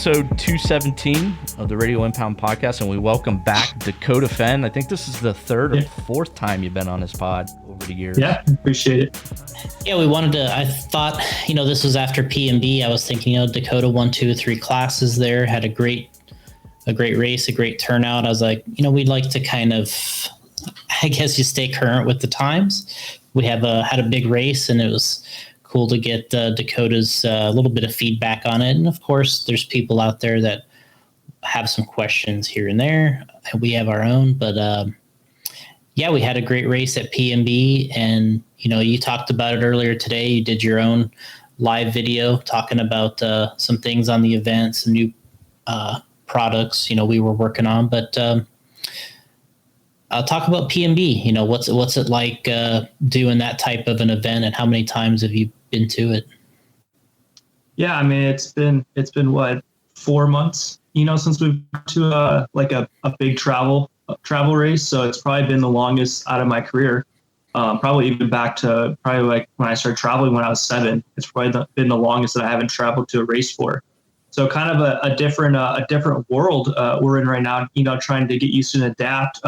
episode 217 of the Radio Impound podcast, and we welcome back Dakotah Phend. I think this is the third or fourth time you've been on this pod over the years. Yeah, appreciate it. Yeah, I thought, this was after P&B. I was thinking, Dakotah won 2 or 3 classes there, had a great race, a great turnout. I was like, we'd like to kind of, I guess you stay current with the times. We had a big race, and it was cool to get Dakotah's a little bit of feedback on it. And of course, there's people out there that have some questions here and there. We have our own, but we had a great race at P&B, and you talked about it earlier today. You did your own live video talking about some things on the event, some new products we were working on. But I'll talk about P&B. What's it like doing that type of an event, and how many times have you been to it? Yeah, I mean, it's been what, 4 months, since we've been to a big travel race. So it's probably been the longest out of my career. Probably even back to like when I started traveling when I was 7. It's probably been the longest that I haven't traveled to a race for. So kind of a different world we're in right now. Trying to get used to and adapt.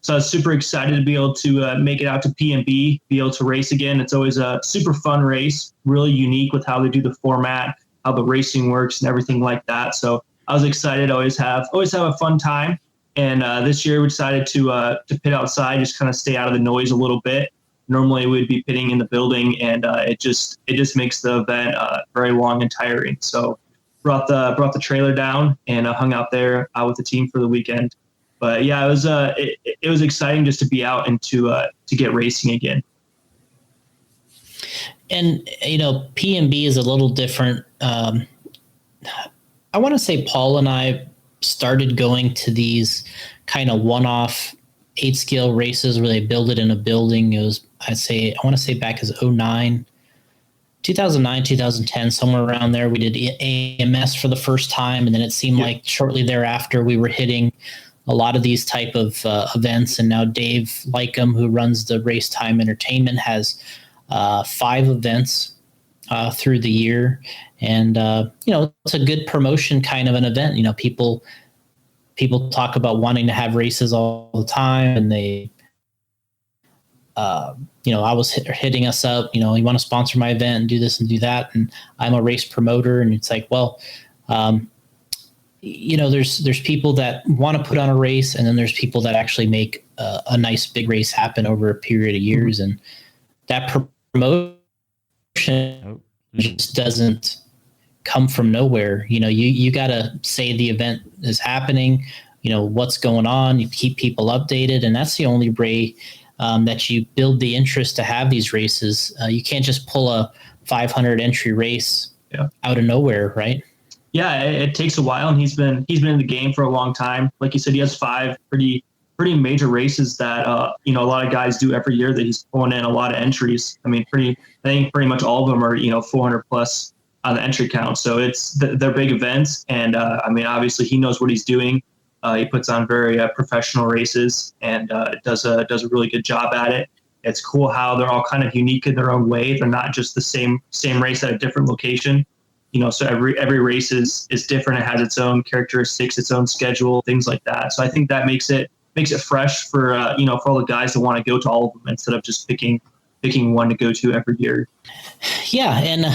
So I was super excited to be able to make it out to P&B, be able to race again. It's always a super fun race, really unique with how they do the format, how the racing works, and everything like that. So I was excited. Always have a fun time. And this year we decided to pit outside, just kind of stay out of the noise a little bit. Normally we'd be pitting in the building, and it just makes the event very long and tiring. So brought the trailer down and hung out there with the team for the weekend. But yeah, it was exciting just to be out and to get racing again. And P&B is a little different. I want to say Paul and I started going to these kind of one-off 8-scale races where they build it in a building. It was, I want to say back as 2009, 2010, somewhere around there. We did AMS for the first time, and then it seemed like shortly thereafter we were hitting a lot of these type of events. And now Dave Lycum, who runs the Race Time Entertainment, has 5 events through the year. And, it's a good promotion kind of an event. People talk about wanting to have races all the time, and they, I was hitting us up, you want to sponsor my event and do this and do that. And I'm a race promoter, and it's like, well, there's people that want to put on a race, and then there's people that actually make a nice big race happen over a period of years. And that promotion just doesn't come from nowhere. You got to say the event is happening, what's going on. You keep people updated, and that's the only way that you build the interest to have these races. You can't just pull a 500 entry race out of nowhere, right? Yeah, it takes a while, and he's been in the game for a long time. Like you said, he has 5 pretty major races that a lot of guys do every year that he's pulling in a lot of entries. I mean, I think pretty much all of them are 400 plus on the entry count. So they're big events, and obviously he knows what he's doing. He puts on very professional races, and does a really good job at it. It's cool how they're all kind of unique in their own way. They're not just the same race at a different location. So every race is different. It has its own characteristics, its own schedule, things like that. So I think that makes it fresh for for all the guys that want to go to all of them instead of just picking one to go to every year. Yeah, and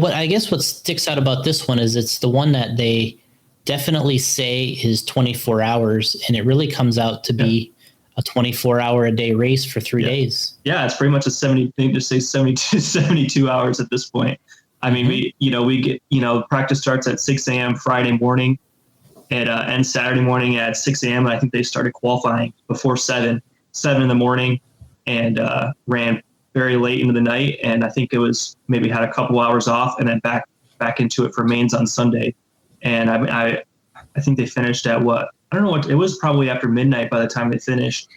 what sticks out about this one is it's the one that they definitely say is 24 hours, and it really comes out to be a 24-hour-a-day race for 3 days. Yeah, it's pretty much a 72 hours at this point. I mean, we get, practice starts at 6 a.m. Friday morning and ends Saturday morning at 6 a.m. And I think they started qualifying before 7 in the morning, and ran very late into the night. And I think it was maybe had a couple hours off, and then back into it for mains on Sunday. And I think they finished at I don't know what, it was probably after midnight by the time they finished.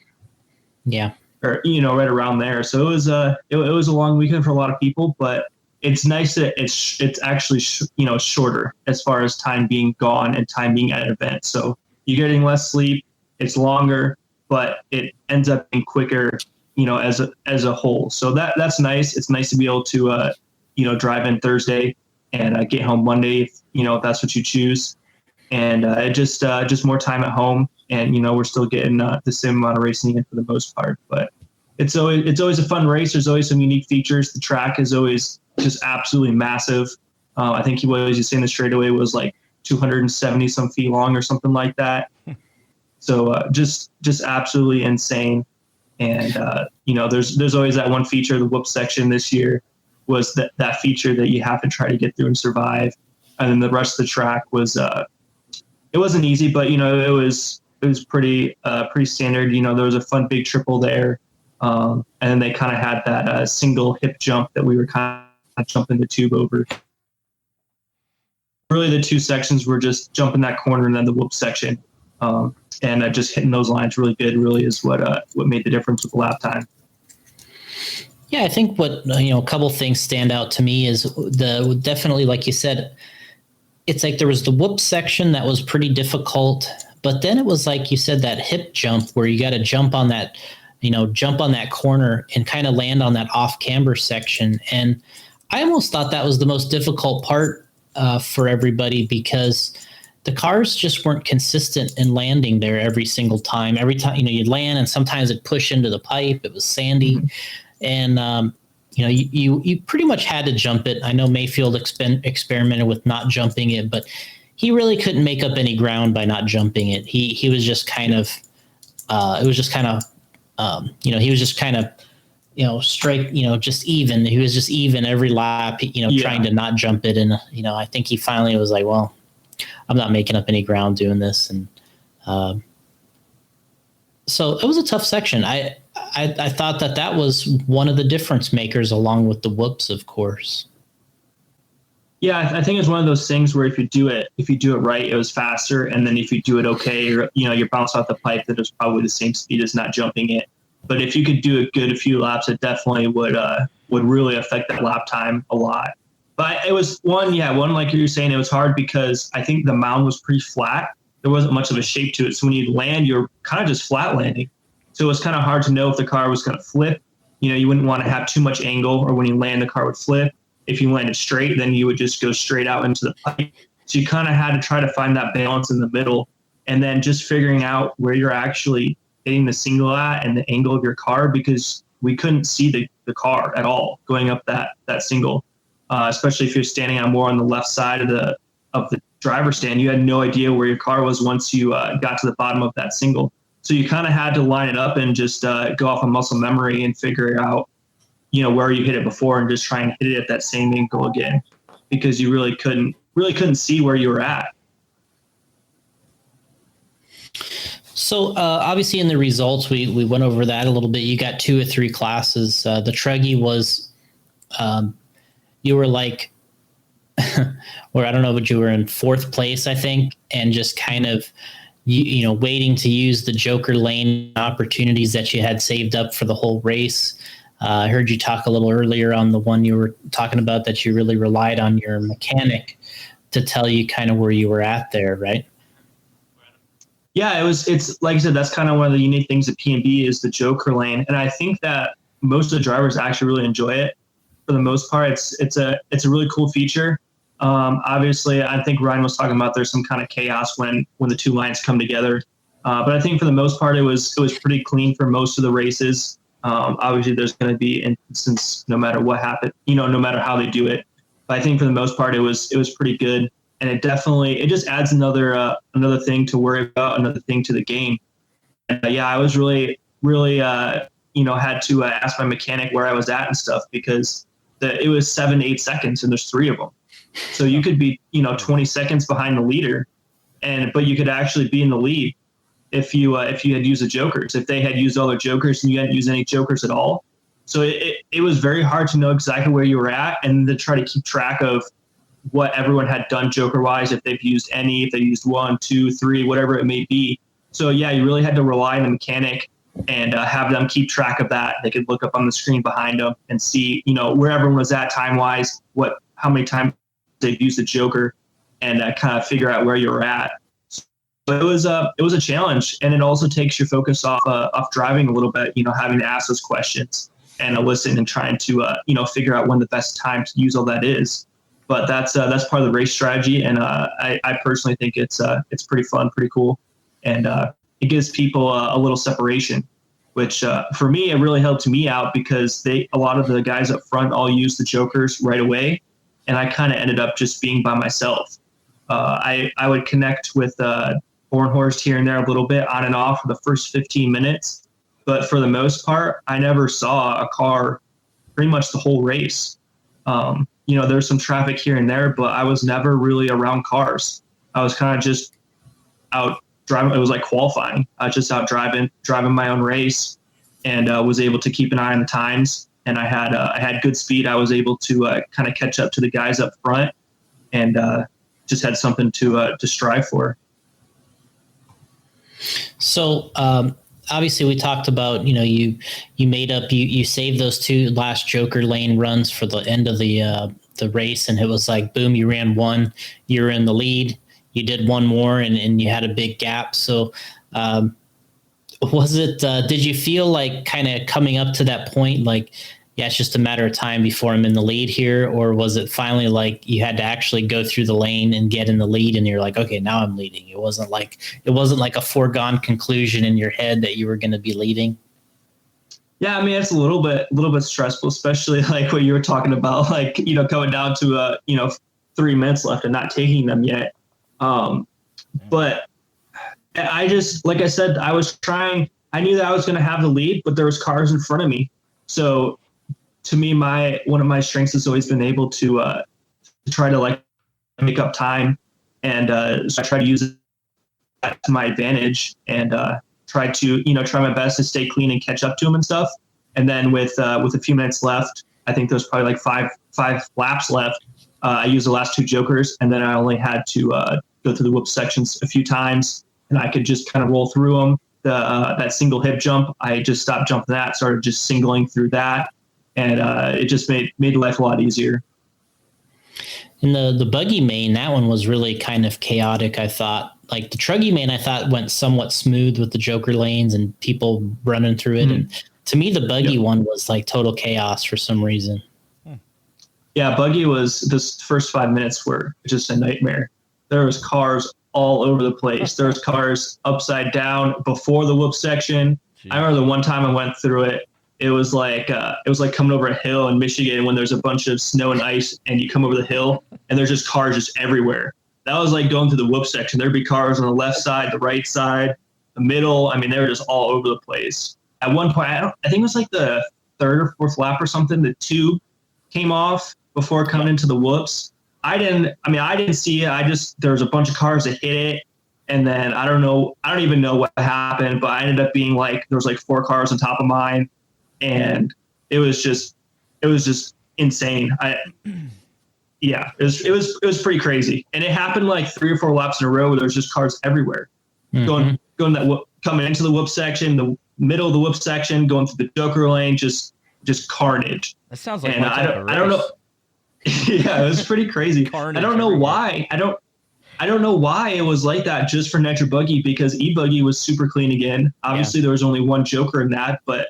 Yeah. Or, right around there. So it was a long weekend for a lot of people, but it's nice that it's actually, shorter as far as time being gone and time being at an event. So you're getting less sleep, it's longer, but it ends up being quicker, as a whole. So that's nice. It's nice to be able to, drive in Thursday and get home Monday, if that's what you choose. and just more time at home. And we're still getting the same amount of racing in for the most part. But it's always a fun race. There's always some unique features. The track is always just absolutely massive. I think you saying the straightaway was like 270 some feet long or something like that. So just absolutely insane. And there's always that one feature. The whoop section this year was that feature that you have to try to get through and survive. And then the rest of the track was it wasn't easy, but it was pretty standard. There was a fun big triple there, and then they kind of had that single hip jump that we were kind of jumping the tube over. Really, the two sections were just jumping that corner and then the whoop section, and just hitting those lines really good. Really is what made the difference with the lap time. Yeah, I think what a couple things stand out to me is definitely, like you said, it's like there was the whoop section that was pretty difficult, but then it was like you said, that hip jump where you got to jump on that corner and kind of land on that off camber section. And I almost thought that was the most difficult part for everybody, because the cars just weren't consistent in landing there every single time. Every time, you'd land and sometimes it'd push into the pipe. It was sandy. Mm-hmm. And, you pretty much had to jump it. I know Mayfield experimented with not jumping it, but he really couldn't make up any ground by not jumping it. He was just kind of, he was just kind of, straight, just even. He was just even every lap, trying to not jump it. And, I think he finally was like, well, I'm not making up any ground doing this. And so it was a tough section. I thought that was one of the difference makers, along with the whoops, of course. Yeah, I think it's one of those things where if you do it right, it was faster. And then if you do it okay, you bounce off the pipe, that was probably the same speed as not jumping it. But if you could do a few laps, it definitely would really affect that lap time a lot. But it was one like you were saying, it was hard because I think the mound was pretty flat. There wasn't much of a shape to it. So when you land, you're kind of just flat landing. So it was kind of hard to know if the car was going to flip. You wouldn't want to have too much angle, or when you land, the car would flip. If you landed straight, then you would just go straight out into the pipe. So you kind of had to try to find that balance in the middle, and then just figuring out where you're actually hitting the single at and the angle of your car, because we couldn't see the car at all going up that single, especially if you're standing on the left side of the driver's stand. You had no idea where your car was once you got to the bottom of that single. So you kind of had to line it up and just go off of muscle memory and figure out, where you hit it before, and just try and hit it at that same angle again, because you really couldn't see where you were at. So obviously in the results, we went over that a little bit. You got 2 or 3 classes. The Truggy was, you were like, or I don't know, but you were in 4th place, I think, and just kind of, waiting to use the Joker lane opportunities that you had saved up for the whole race. I heard you talk a little earlier on the one you were talking about, that you really relied on your mechanic to tell you kind of where you were at there, right? Yeah, it's like I said, that's kind of one of the unique things at P&B is the Joker lane. And I think that most of the drivers actually really enjoy it. For the most part, it's a really cool feature. Obviously, I think Ryan was talking about there's some kind of chaos when the two lines come together. But I think for the most part, it was pretty clean for most of the races. Obviously, there's going to be instances no matter what happened, no matter how they do it. But I think for the most part, it was pretty good. And it just adds another thing to worry about, another thing to the game. And, I was really, really, had to ask my mechanic where I was at and stuff, because it was 7 to 8 seconds and there's 3 of them. So you could be, 20 seconds behind the leader, but you could actually be in the lead if you had used the jokers. If they had used all their jokers and you hadn't used any jokers at all. So it was very hard to know exactly where you were at, and to try to keep track of what everyone had done joker wise, if they've used any, if they used 1, 2, 3, whatever it may be. So you really had to rely on the mechanic and have them keep track of that. They could look up on the screen behind them and see, where everyone was at time wise, how many times they've used the joker, and kind of figure out where you were at. So it was a challenge, and it also takes your focus off driving a little bit, having to ask those questions and listen and trying to, figure out when the best time to use all that is. but that's part of the race strategy. And I personally think it's pretty fun, pretty cool. And it gives people a little separation, which for me, it really helped me out because a lot of the guys up front all used the jokers right away. And I kind of ended up just being by myself. I would connect with Bornhorst here and there a little bit on and off for the first 15 minutes. But for the most part, I never saw a car pretty much the whole race. There's some traffic here and there, but I was never really around cars. I was kind of just out driving. It was like qualifying. I was just out driving my own race, and was able to keep an eye on the times. And I had good speed. I was able to kind of catch up to the guys up front, and just had something to strive for. So obviously we talked about, you saved those 2 last joker lane runs for the end of the race, and it was like, boom, you ran one, you were in the lead, you did one more, and you had a big gap. So was it, did you feel like kind of coming up to that point, like, yeah, it's just a matter of time before I'm in the lead here? Or was it finally like you had to actually go through the lane and get in the lead and you're like, okay, now I'm leading? It wasn't like a foregone conclusion in your head that you were going to be leading? Yeah, I mean, it's a little bit stressful, especially like what you were talking about, like, coming down to 3 minutes left and not taking them yet. But I just, like I said, I knew that I was going to have the lead, but there was cars in front of me. So to me, one of my strengths has always been able to try to like make up time, and so I try to use that to my advantage, and try my best to stay clean and catch up to them and stuff. And then with a few minutes left, I think there's probably like five laps left. I used the last 2 jokers, and then I only had to go through the whoop sections a few times, and I could just kind of roll through them. That single hip jump, I just stopped jumping that, started just singling through that, and it just made life a lot easier. And the buggy main, that one was really kind of chaotic, I thought. Like the truggy main, I thought went somewhat smooth with the joker lanes and people running through it. Mm-hmm. And to me, the buggy one was like total chaos for some reason. Yeah, buggy was, this first 5 minutes were just a nightmare. There was cars all over the place. There was cars upside down before the whoop section. Jeez. I remember the one time I went through it, it was like coming over a hill in Michigan when there's a bunch of snow and ice and you come over the hill and there's just cars just everywhere. That was like going through the whoop section. There'd be cars on the left side, the right side, the middle. I mean, they were just all over the place. At one point, I think it was like the 3rd or 4th lap or something, the tube came off before coming into the whoops. I didn't see it. There was a bunch of cars that hit it. And then I don't even know what happened, but I ended up being like, there was like 4 cars on top of mine. And it was just insane. It was pretty crazy. And it happened like 3 or 4 laps in a row where there's just cars everywhere. Mm-hmm. Coming into the whoop section, the middle of the whoop section, going through the joker lane, just carnage. That sounds like I don't know. Yeah, it was pretty crazy. I don't know why. I don't know why it was like that just for Nitro Buggy, because E-Buggy was super clean again. Obviously, there was only one joker in that, but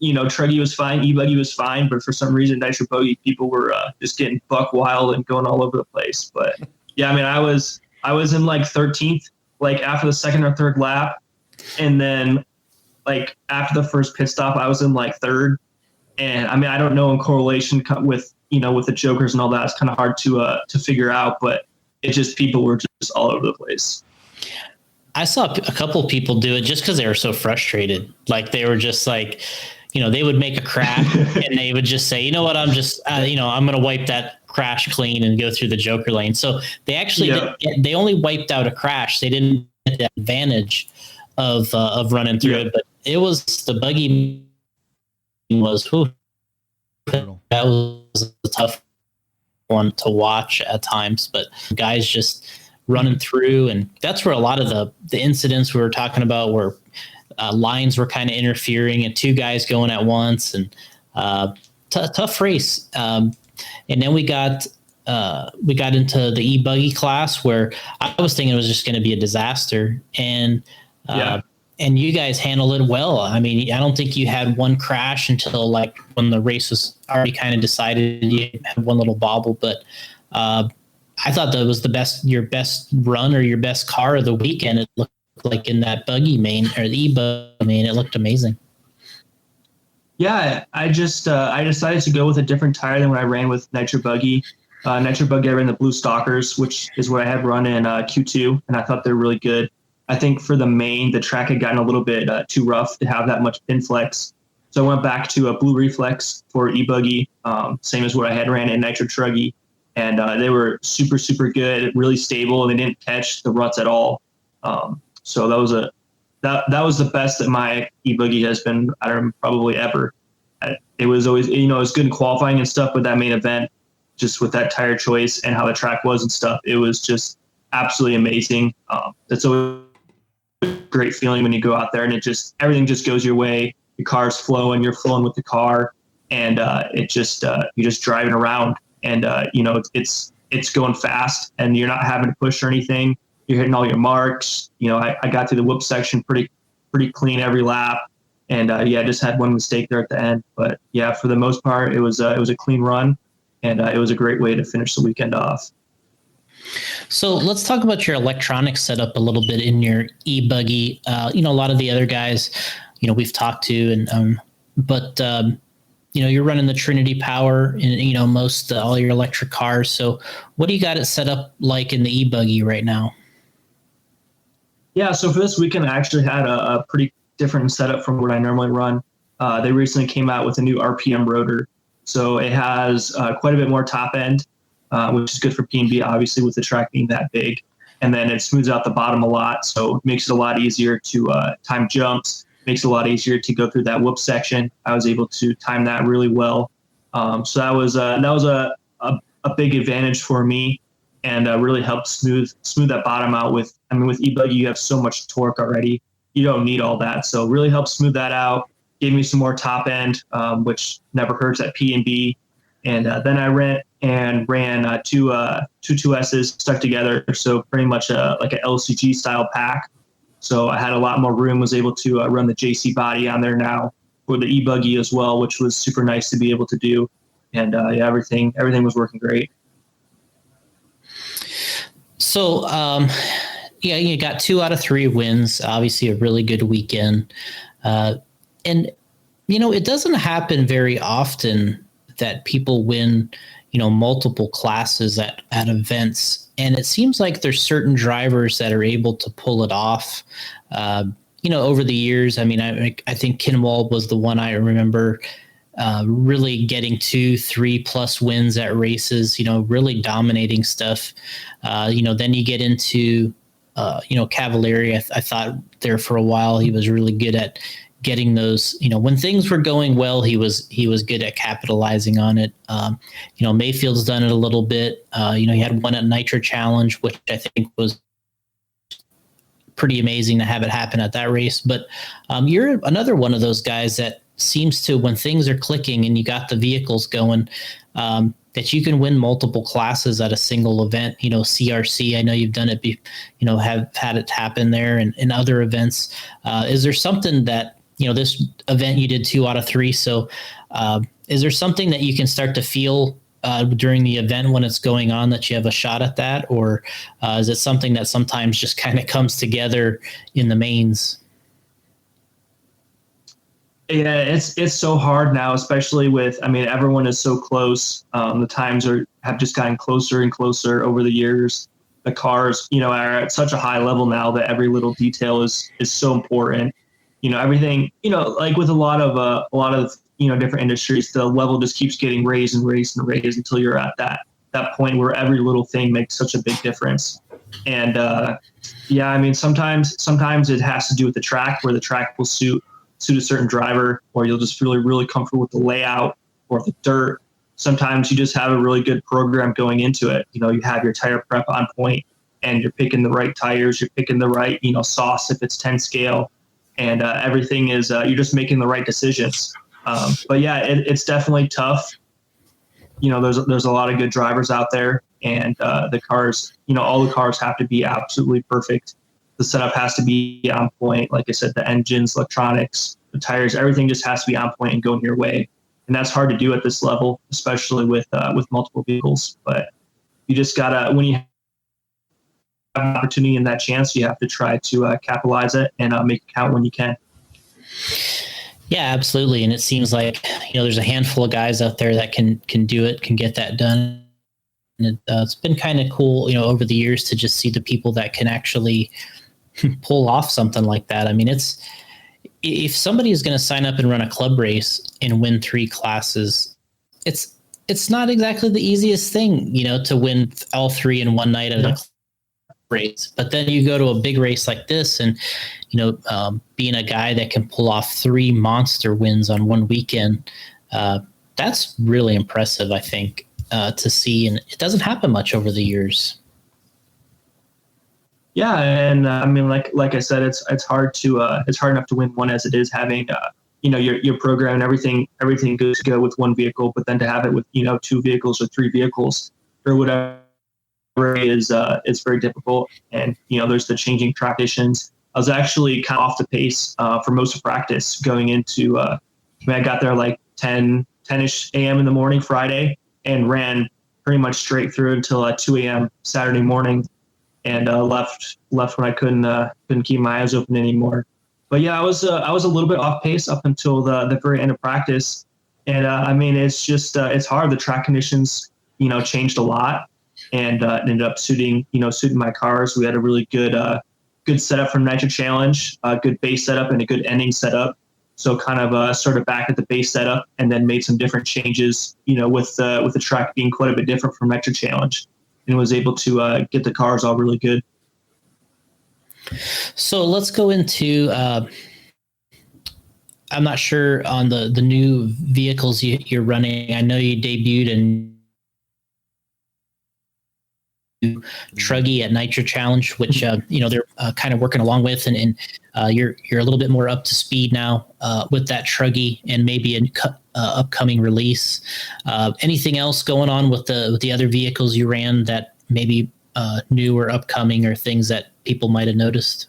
Truggy was fine, E-Buggy was fine, but for some reason, Nitro Buggy people were just getting buck wild and going all over the place. But yeah, I mean, I was in like 13th, like after the 2nd or 3rd lap, and then like after the first pit stop, I was in like 3rd. And I mean, I don't know in correlation with with the jokers and all that, it's kind of hard to figure out, but it just, people were just all over the place. I saw a couple of people do it just because they were so frustrated. Like they were just like, they would make a crash and they would just say, you know what, I'm just, I'm going to wipe that crash clean and go through the joker lane. So they actually, they only wiped out a crash. They didn't get the advantage of running through it, but it was the buggy was, that was a tough one to watch at times, but guys just running through. And that's where a lot of the incidents we were talking about where lines were kind of interfering and 2 guys going at once, and tough race. And then we got into the e-buggy class where I was thinking it was just going to be a disaster, and you guys handled it well. I mean, I don't think you had one crash until like when the race was already kind of decided. You had one little bobble, but I thought that was your best run or your best car of the weekend. It looked like in that buggy main or the e-buggy main, it looked amazing. Yeah, I decided to go with a different tire than when I ran with Nitro Buggy. Nitro Buggy, I ran the Blue Stalkers, which is what I had run in Q2, and I thought they're really good. I think for the main, the track had gotten a little bit too rough to have that much pin flex. So I went back to a Blue Reflex for e-buggy, same as what I had ran in Nitro Truggy. And they were super, super good, really stable, and they didn't catch the ruts at all. So that was the best that my e-buggy has been, I don't know, probably ever. It was always, it was good in qualifying and stuff, but that main event, just with that tire choice and how the track was and stuff, it was just absolutely amazing. It's always a great feeling when you go out there and everything just goes your way. Your car's flowing, you're flowing with the car, and you're just driving around, and it's going fast, and you're not having to push or anything. You're hitting all your marks. I got through the whoop section pretty clean every lap, and I just had one mistake there at the end. But yeah, for the most part, it was a clean run, and it was a great way to finish the weekend off. So let's talk about your electronic setup a little bit in your e-buggy. A lot of the other guys, we've talked to, and but you're running the Trinity Power in most all your electric cars. So what do you got it set up like in the e-buggy right now? Yeah, so for this weekend, I actually had a pretty different setup from what I normally run. They recently came out with a new RPM rotor, so it has quite a bit more top end, which is good for P&B, obviously, with the track being that big. And then it smooths out the bottom a lot, so it makes it a lot easier to time jumps, makes it a lot easier to go through that whoop section. I was able to time that really well. So that was a big advantage for me, and really helped smooth that bottom out. With e-buggy, you have so much torque already. You don't need all that. So really helped smooth that out, gave me some more top end, which never hurts at P&B. And then I ran two 2S stuck together. So pretty much like an LCG style pack. So I had a lot more room, was able to run the JC body on there now for the e-buggy as well, which was super nice to be able to do. And everything was working great. So, you got 2 out of 3 wins, obviously a really good weekend. And, it doesn't happen very often that people win, multiple classes at events. And it seems like there's certain drivers that are able to pull it off. Over the years, I think Kinwald was the one I remember really getting 2-3+ wins at races, really dominating stuff. Then you get into, Cavalieri. I thought there for a while he was really good at getting those, when things were going well, he was good at capitalizing on it. Mayfield's done it a little bit. He had one at Nitro Challenge, which I think was pretty amazing to have it happen at that race. But you're another one of those guys that seems to, when things are clicking and you got the vehicles going, that you can win multiple classes at a single event. CRC, I know you've done it, have had it happen there, and in other events. Is there something that, this event you did 2 out of 3. So is there something that you can start to feel during the event when it's going on that you have a shot at that? Or is it something that sometimes just kind of comes together in the mains? Yeah, it's so hard now, especially with, everyone is so close. The times have just gotten closer and closer over the years. The cars, are at such a high level now that every little detail is so important. Everything, like with a lot of different industries, the level just keeps getting raised and raised and raised until you're at that point where every little thing makes such a big difference. And sometimes it has to do with the track, where the track will suit a certain driver, or you'll just feel really comfortable with the layout or the dirt. Sometimes you just have a really good program going into it. You have your tire prep on point, and you're picking the right tires, you're picking the right, sauce if it's 10 scale, and everything is, you're just making the right decisions. But yeah, it's definitely tough. There's a lot of good drivers out there, and the cars, all the cars have to be absolutely perfect. The setup has to be on point. Like I said, the engines, electronics, the tires, everything just has to be on point and going your way. And that's hard to do at this level, especially with multiple vehicles. But you just gotta, when you have an opportunity and that chance, you have to try to capitalize it and make it count when you can. Yeah, absolutely. And it seems like, there's a handful of guys out there that can do it, can get that done. And it's been kind of cool, over the years to just see the people that can actually pull off something like that. I mean, if somebody is going to sign up and run a club race and win 3 classes, it's not exactly the easiest thing, to win all 3 in one night at a race. But then you go to a big race like this, and being a guy that can pull off 3 monster wins on one weekend, that's really impressive, I think, to see, and it doesn't happen much over the years. Yeah, and I mean, like I said, it's hard enough to win one as it is, having your program and everything goes to go with one vehicle, but then to have it with 2 vehicles or 3 vehicles or whatever is very difficult. And there's the changing track conditions. I was actually kind of off the pace for most of practice going into. I got there like 10-ish a.m. in the morning Friday and ran pretty much straight through until 2 a.m. Saturday morning. And left when I couldn't keep my eyes open anymore. But yeah, I was a little bit off pace up until the very end of practice. And I mean, it's just it's hard. The track conditions changed a lot, and it ended up suiting my cars. We had a really good setup from Nitro Challenge, a good base setup and a good ending setup. So kind of started back at the base setup and then made some different changes. With the track being quite a bit different from Nitro Challenge. And was able to get the cars all really good. So let's go into, I'm not sure on the new vehicles you're running. I know you debuted a Truggy at Nitro Challenge, which, they're kind of working along with, and you're a little bit more up to speed now with that Truggy and maybe an upcoming release. Anything else going on with the other vehicles you ran that maybe new or upcoming, or things that people might have noticed?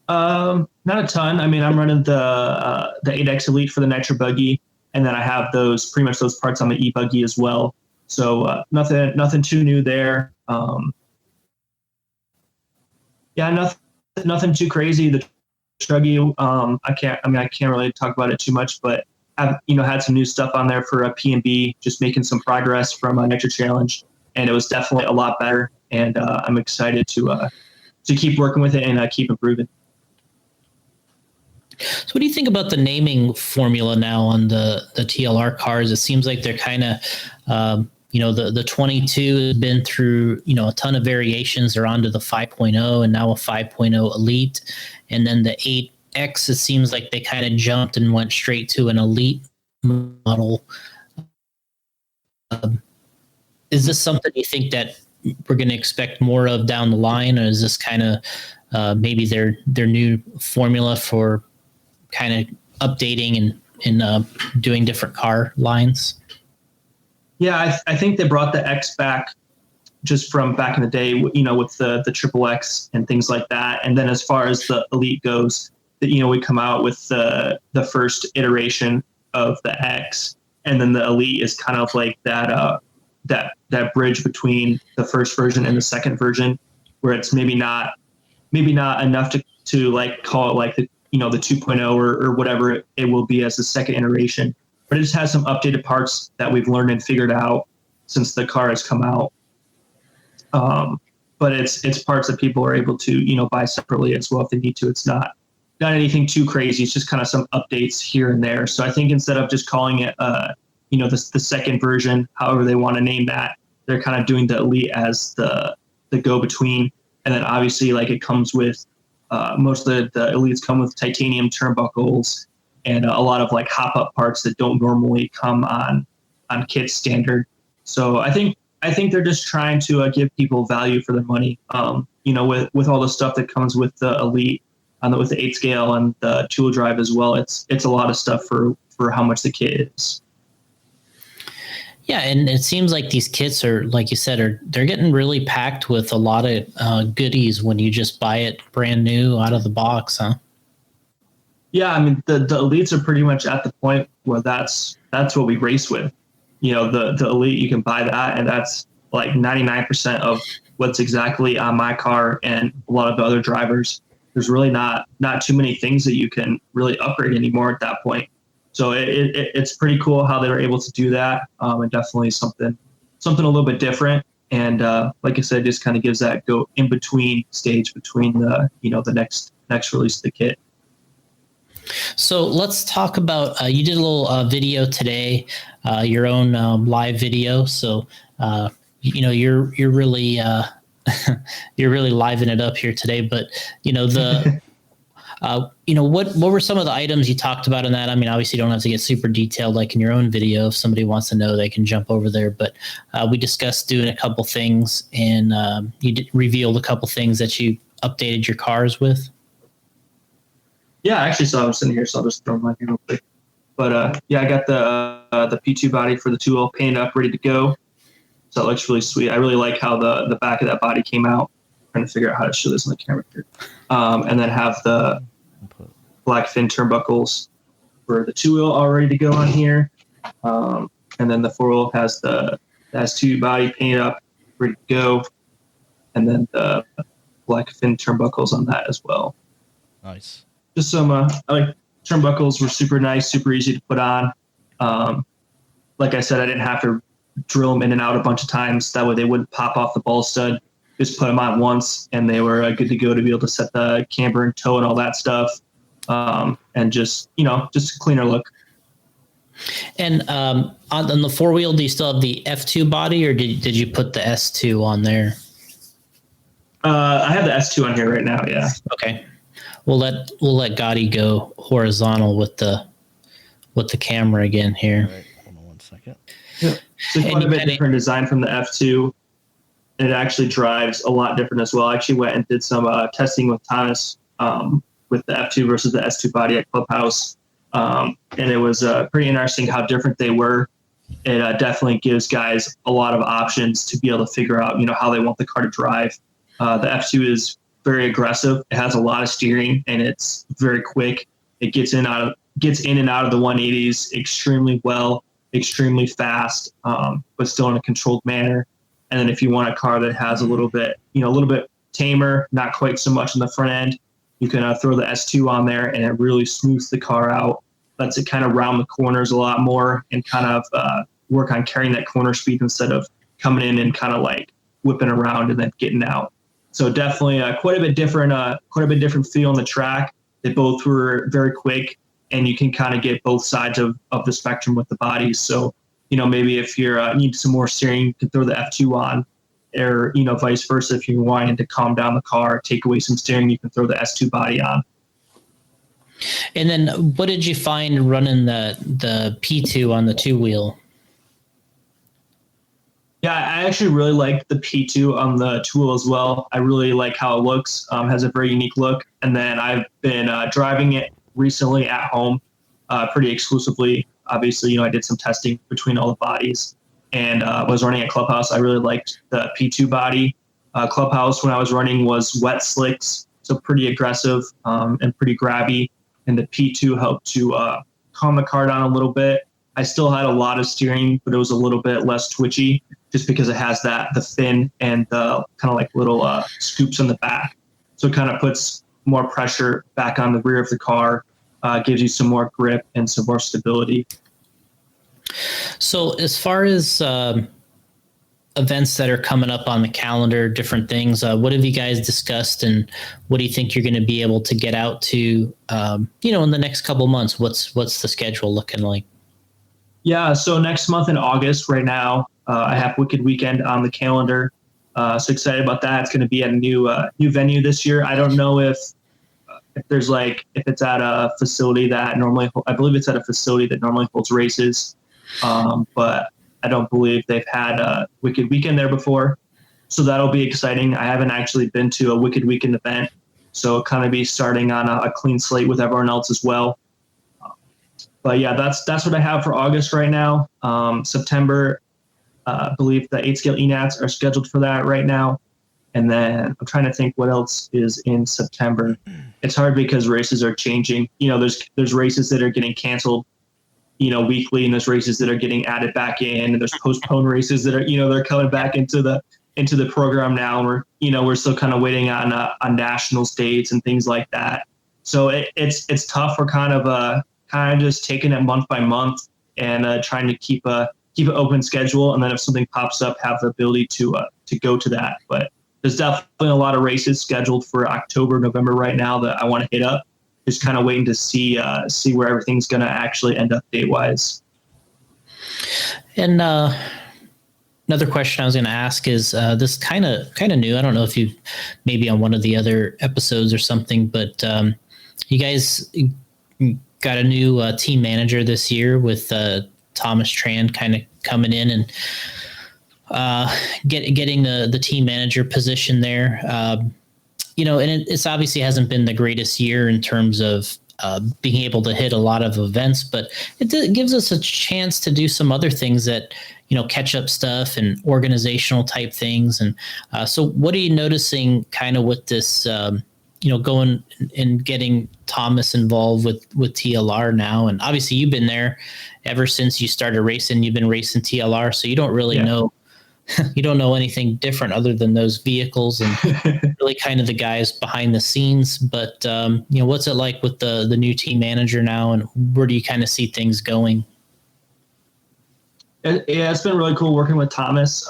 Not a ton. I mean, I'm running the 8X Elite for the Nitro Buggy, and then I have pretty much those parts on the E-Buggy as well. So nothing too new there. Nothing too crazy. The Truggy, I can't really talk about it too much, but I've had some new stuff on there for a P&B, just making some progress from a Nitro Challenge, and it was definitely a lot better. And I'm excited to keep working with it and keep improving. So what do you think about the naming formula now on the TLR cars? It seems like they're kind of, the 22 has been through, a ton of variations. They're onto the 5.0 and now a 5.0 Elite. And then the 8X, it seems like they kind of jumped and went straight to an Elite model. Is this something you think that we're going to expect more of down the line, or is this kind of maybe their new formula for kind of updating and doing different car lines? Yeah, I think they brought the X back just from back in the day, with the Triple X and things like that. And then as far as the Elite goes, we come out with the first iteration of the X, and then the Elite is kind of like that bridge between the first version and the second version, where it's maybe not enough to like call it like the 2.0 or whatever it will be as the second iteration. But it just has some updated parts that we've learned and figured out since the car has come out. But it's parts that people are able to, buy separately as well if they need to. It's not anything too crazy. It's just kind of some updates here and there. So I think instead of just calling it, the second version, however they want to name that, they're kind of doing the Elite as the go-between. And then obviously, like, it comes with most of the Elites come with titanium turnbuckles and a lot of like hop-up parts that don't normally come on kit standard. So I think they're just trying to give people value for their money. With all the stuff that comes with the Elite, with the 8 scale and the 2-wheel drive as well. It's a lot of stuff for how much the kit is. Yeah, and it seems like these kits are, like you said, they're getting really packed with a lot of goodies when you just buy it brand new out of the box, huh? Yeah, I mean, the Elites are pretty much at the point where that's what we race with. The Elite, you can buy that, and that's like 99% of what's exactly on my car and a lot of the other drivers. There's really not too many things that you can really upgrade anymore at that point. So it's pretty cool how they were able to do that, and definitely something a little bit different. And like I said, just kind of gives that go in between stage between the the next release of the kit. So let's talk about, you did a little video today, your own live video. So, you're really, you're really livening it up here today, but what were some of the items you talked about in that? I mean, obviously you don't have to get super detailed like in your own video. If somebody wants to know, they can jump over there, but we discussed doing a couple things, and you revealed a couple things that you updated your cars with. Yeah, actually, so I was sitting here, so I'll just throw mine here real quick. But yeah, I got the P2 body for the 2.0 painted up, ready to go. So it looks really sweet. I really like how the back of that body came out. I'm trying to figure out how to show this on the camera here. And then have the black fin turnbuckles for the 2.0 all ready to go on here. And then the 4.0 has the S2 body painted up, ready to go. And then the black fin turnbuckles on that as well. Nice. Just some, turnbuckles were super nice, super easy to put on. Like I said, I didn't have to drill them in and out a bunch of times. That way they wouldn't pop off the ball stud. Just put them on once, and they were good to go to be able to set the camber and toe and all that stuff. And just a cleaner look. And on the 4-wheel, do you still have the F2 body, or did you put the S2 on there? I have the S2 on here right now, yeah. Okay. We'll let Gotti go horizontal with the camera again here. All right, hold on one second. Yeah. It's quite a bit different design from the F2. And it actually drives a lot different as well. I actually went and did some testing with Thomas with the F2 versus the S2 body at Clubhouse. And it was pretty interesting how different they were. It definitely gives guys a lot of options to be able to figure out, how they want the car to drive. The F2 is very aggressive. It has a lot of steering, and it's very quick. It gets in and out of the 180s extremely well, extremely fast, but still in a controlled manner. And then if you want a car that has a little bit tamer, not quite so much in the front end, you can throw the S2 on there, and it really smooths the car out, lets it kind of round the corners a lot more, and kind of work on carrying that corner speed instead of coming in and kind of like whipping around and then getting out. So definitely quite a bit different feel on the track. They both were very quick, and you can kind of get both sides of the spectrum with the bodies. So, maybe if you're need some more steering, you can throw the F2 on, or, vice versa. If you're wanting to calm down the car, take away some steering, you can throw the S2 body on. And then what did you find running the P2 on the 2-wheel? Yeah, I actually really like the P2 on the 2.0 as well. I really like how it looks, has a very unique look. And then I've been driving it recently at home pretty exclusively. Obviously, I did some testing between all the bodies, and was running at Clubhouse. I really liked the P2 body. Clubhouse, when I was running, was wet slicks, so pretty aggressive and pretty grabby. And the P2 helped to calm the car down a little bit. I still had a lot of steering, but it was a little bit less twitchy, just because it has the fin and the kind of like little scoops on the back. So it kind of puts more pressure back on the rear of the car, gives you some more grip and some more stability. So as far as events that are coming up on the calendar, different things, what have you guys discussed, and what do you think you're going to be able to get out to, in the next couple months? What's the schedule looking like? Yeah, so next month in August, right now, I have Wicked Weekend on the calendar. So excited about that. It's going to be at a new venue this year. I don't know if it's at a facility that normally, I believe it's at a facility that normally holds races, but I don't believe they've had a Wicked Weekend there before. So that'll be exciting. I haven't actually been to a Wicked Weekend event, so it'll kind of be starting on a clean slate with everyone else as well. But yeah, that's what I have for August right now. September, I believe the 8-scale ENATs are scheduled for that right now. And then I'm trying to think what else is in September. It's hard because races are changing. There's races that are getting canceled, weekly, and there's races that are getting added back in, and there's postponed races that are, they're coming back into the program now. And we're still kind of waiting on national states and things like that. So it's tough. We're kind of just taking it month by month and trying to keep an open schedule. And then if something pops up, have the ability to go to that. But there's definitely a lot of races scheduled for October, November right now that I want to hit up. Just kind of waiting to see where everything's going to actually end up date wise. And another question I was going to ask is this kind of new. I don't know if you maybe on one of the other episodes or something, but you guys got a new team manager this year with Thomas Tran kind of coming in and getting the team manager position there. And it's obviously hasn't been the greatest year in terms of being able to hit a lot of events, but it gives us a chance to do some other things that, catch up stuff and organizational type things. And so what are you noticing kind of with this, going and getting Thomas involved with TLR now? And obviously you've been there ever since you started racing. You've been racing TLR, so you don't really know. You don't know anything different other than those vehicles and really kind of the guys behind the scenes. But, what's it like with the new team manager now, and where do you kind of see things going? Yeah, it's been really cool working with Thomas.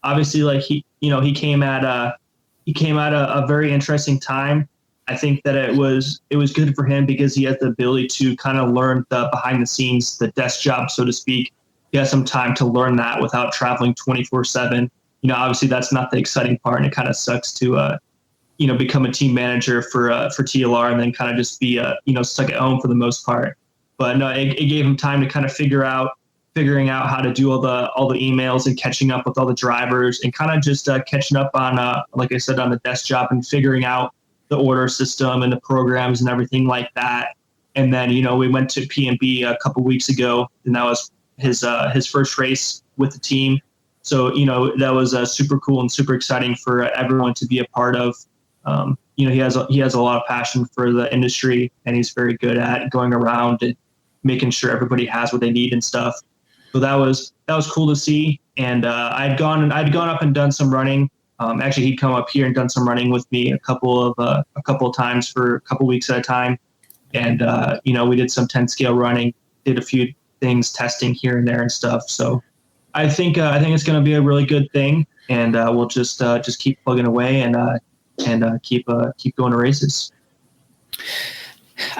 Obviously, like he came at a very interesting time. I think that it was good for him because he had the ability to kind of learn the behind the scenes, the desk job, so to speak. He has some time to learn that without traveling 24/7. Obviously that's not the exciting part, and it kind of sucks to, become a team manager for TLR and then kind of just be, stuck at home for the most part. But no, it gave him time to kind of figuring out how to do all the emails and catching up with all the drivers and kind of just catching up on, like I said, on the desk job and figuring out the order system and the programs and everything like that. And then, we went to P&B a couple weeks ago, and that was his first race with the team. So, that was super cool and super exciting for everyone to be a part of. He has a lot of passion for the industry, and he's very good at going around and making sure everybody has what they need and stuff. So that was cool to see. And I'd gone up and done some running. Actually, he'd come up here and done some running with me a couple of times for a couple weeks at a time. And we did some 10 scale running, did a few things, testing here and there and stuff. So I think it's going to be a really good thing, and we'll just keep plugging away and keep going to races.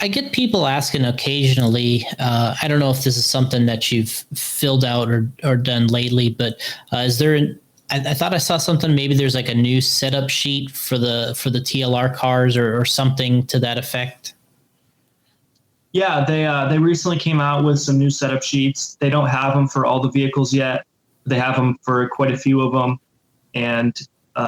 I get people asking occasionally, I don't know if this is something that you've filled out or done lately, but is there I thought I saw something, maybe there's like a new setup sheet for the TLR cars or something to that effect? Yeah, they recently came out with some new setup sheets. They don't have them for all the vehicles yet. They have them for quite a few of them, and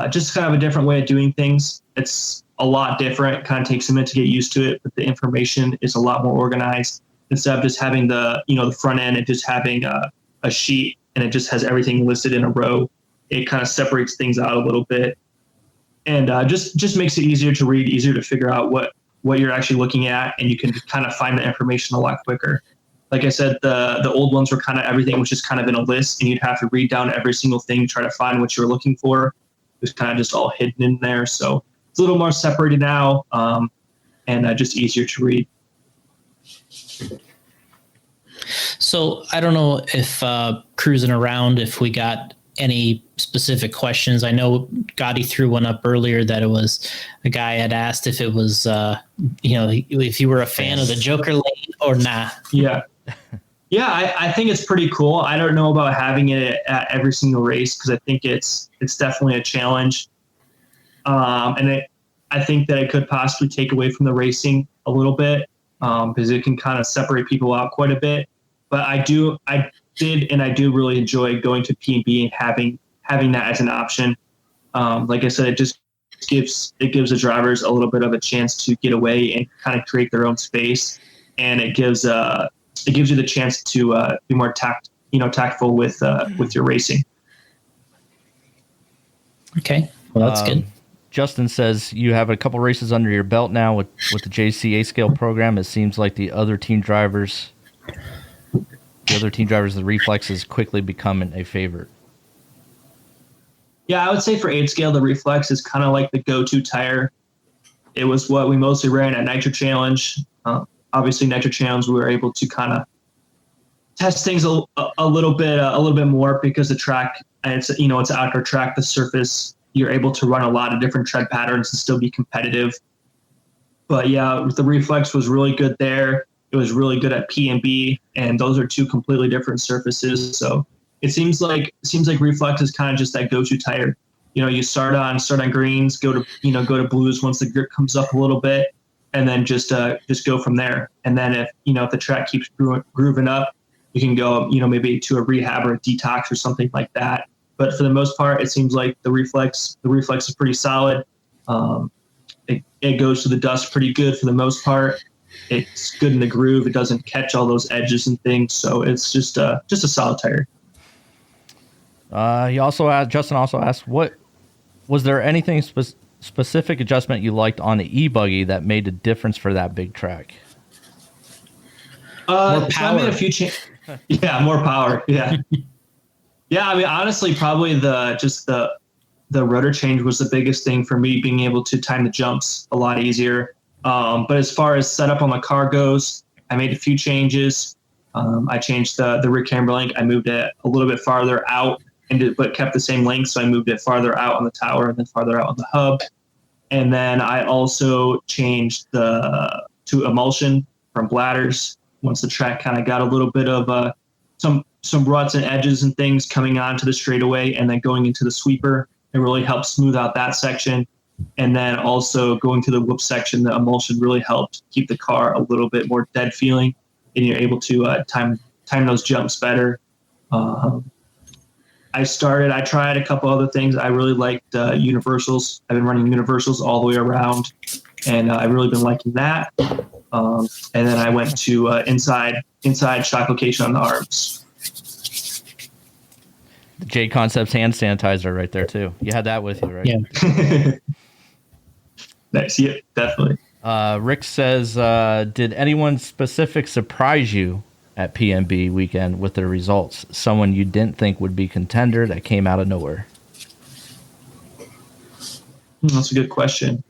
just kind of a different way of doing things. It's a lot different. It kind of takes a minute to get used to it, but the information is a lot more organized. Instead of just having the front end and just having a sheet and it just has everything listed in a row, it kind of separates things out a little bit, and just makes it easier to read, easier to figure out what you're actually looking at, and you can kind of find the information a lot quicker. Like I said, the old ones were kind of everything was just kind of in a list, and you'd have to read down every single thing, try to find what you were looking for. It was kind of just all hidden in there. So it's a little more separated now, and just easier to read. So I don't know if cruising around, if we got any specific questions. I know Gotti threw one up earlier that it was a guy had asked if it was, if you were a fan of the Joker lane or not. Yeah. Yeah, I think it's pretty cool. I don't know about having it at every single race because I think it's definitely a challenge. I think that it could possibly take away from the racing a little bit because it can kind of separate people out quite a bit. But I do really enjoy going to P&B and having that as an option. Like I said, it just gives the drivers a little bit of a chance to get away and kind of create their own space, and it gives you the chance to be more tactful with your racing. Okay, well that's good. Justin says you have a couple races under your belt now with the JCA scale program. It seems like the other team drivers the other team drivers, the Reflex is quickly becoming a favorite. Yeah, I would say for 8 scale, the Reflex is kind of like the go-to tire. It was what we mostly ran at Nitro Challenge. Obviously, Nitro Challenge, we were able to kind of test things a little bit more because the track, it's an outdoor track, the surface, you're able to run a lot of different tread patterns and still be competitive. But yeah, the Reflex was really good there. It was really good at P&B, and those are two completely different surfaces. So it seems like Reflex is kind of just that go-to tire. You start on greens, go to blues once the grip comes up a little bit, and then just go from there. And then if the track keeps grooving up, you can go maybe to a rehab or a detox or something like that. But for the most part, it seems like the Reflex is pretty solid. It goes to the dust pretty good for the most part. It's good in the groove. It doesn't catch all those edges and things. So it's just a solid tire. Justin also asked, what was there anything specific adjustment you liked on the e-buggy that made a difference for that big track? More power. I made a few changes. Yeah, more power. Yeah. Yeah, I mean, honestly, probably the rotor change was the biggest thing for me, being able to time the jumps a lot easier. But as far as setup on the car goes, I made a few changes. I changed the rear camber length. I moved it a little bit farther out, but kept the same length. So I moved it farther out on the tower and then farther out on the hub. And then I also changed to emulsion from bladders once the track kind of got a little bit of some ruts and edges and things coming onto the straightaway and then going into the sweeper. It really helped smooth out that section. And then also going to the whoop section, the emulsion really helped keep the car a little bit more dead feeling, and you're able to time those jumps better. I tried a couple other things. I really liked universals. I've been running universals all the way around, and I've really been liking that. And then I went to inside shock location on the arms. The J Concepts hand sanitizer right there too. You had that with you, right? Yeah. Nice. Yeah, definitely. Rick says, did anyone specific surprise you at PNB weekend with their results? Someone you didn't think would be contender that came out of nowhere? That's a good question.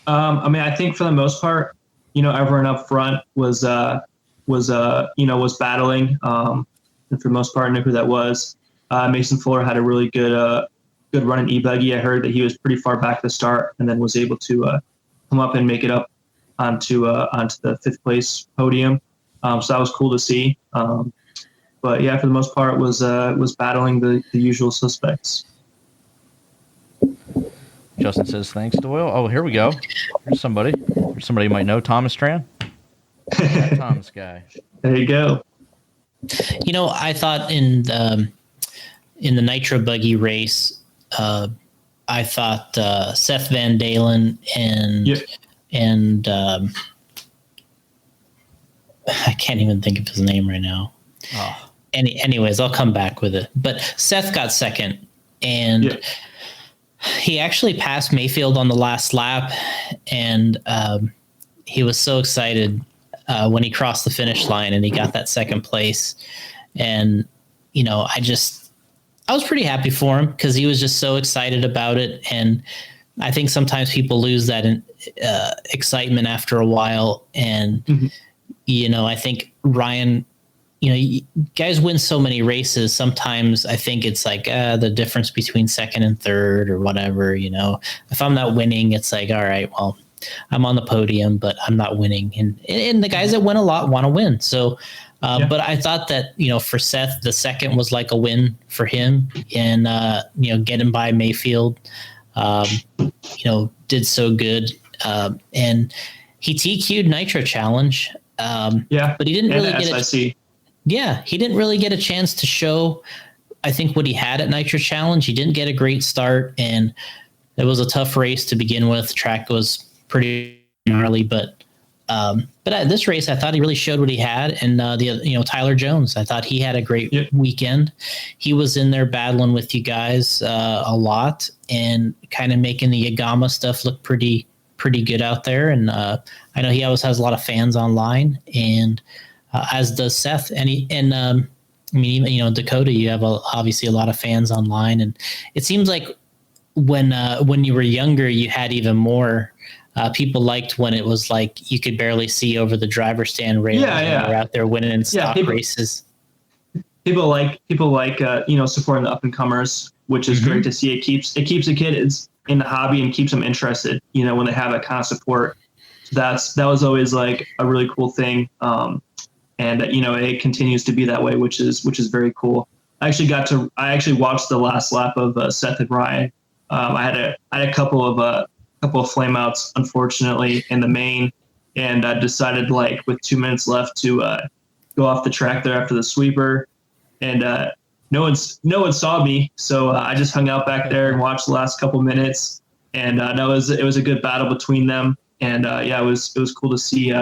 I mean, I think for the most part, everyone up front was battling. And for the most part, I knew who that was. Mason Fuller had a really good run in e-buggy. I heard that he was pretty far back at the start and then was able to come up and make it up onto the 5th place podium. So that was cool to see. But yeah, for the most part, was battling the usual suspects. Justin says, thanks, Doyle. Oh, here we go. Here's somebody. You might know, Thomas Tran. Thomas guy. There you go. I thought in the Nitro Buggy race, I thought Seth Van Dalen and I can't even think of his name right now. Oh. Anyways, I'll come back with it. But Seth got second, and he actually passed Mayfield on the last lap, and he was so excited when he crossed the finish line and he got that second place. And, I was pretty happy for him because he was just so excited about it. And I think sometimes people lose that excitement after a while. And, I think Ryan, guys win so many races. Sometimes I think it's like the difference between second and third or whatever, if I'm not winning, it's like, all right, well, I'm on the podium, but I'm not winning. And the guys that win a lot want to win. So, but I thought that, for Seth, the second was like a win for him, and, getting by Mayfield, did so good. And he TQ'd Nitro Challenge. But he didn't really he didn't really get a chance to show, I think, what he had at Nitro Challenge. He didn't get a great start, and it was a tough race to begin with. The track was pretty gnarly, but at this race, I thought he really showed what he had. And Tyler Jones, I thought he had a great weekend. He was in there battling with you guys a lot and kind of making the Yagama stuff look pretty good out there. And I know he always has a lot of fans online, and as does Seth. I mean, even, Dakotah, you have obviously a lot of fans online, and it seems like when you were younger, you had even more. People liked when it was like you could barely see over the driver's stand rails. Yeah. You're out there winning in stock races. People like supporting the up and comers, which is great to see. It keeps the kids in the hobby and keeps them interested. When they have that kind of support. So that was always like a really cool thing. And it continues to be that way, which is very cool. I actually watched the last lap of Seth and Ryan. I had a couple of flameouts, unfortunately, in the main, and I decided like with 2 minutes left to go off the track there after the sweeper, and no one saw me, so I just hung out back there and watched the last couple minutes, and it was a good battle between them, and it was cool to see.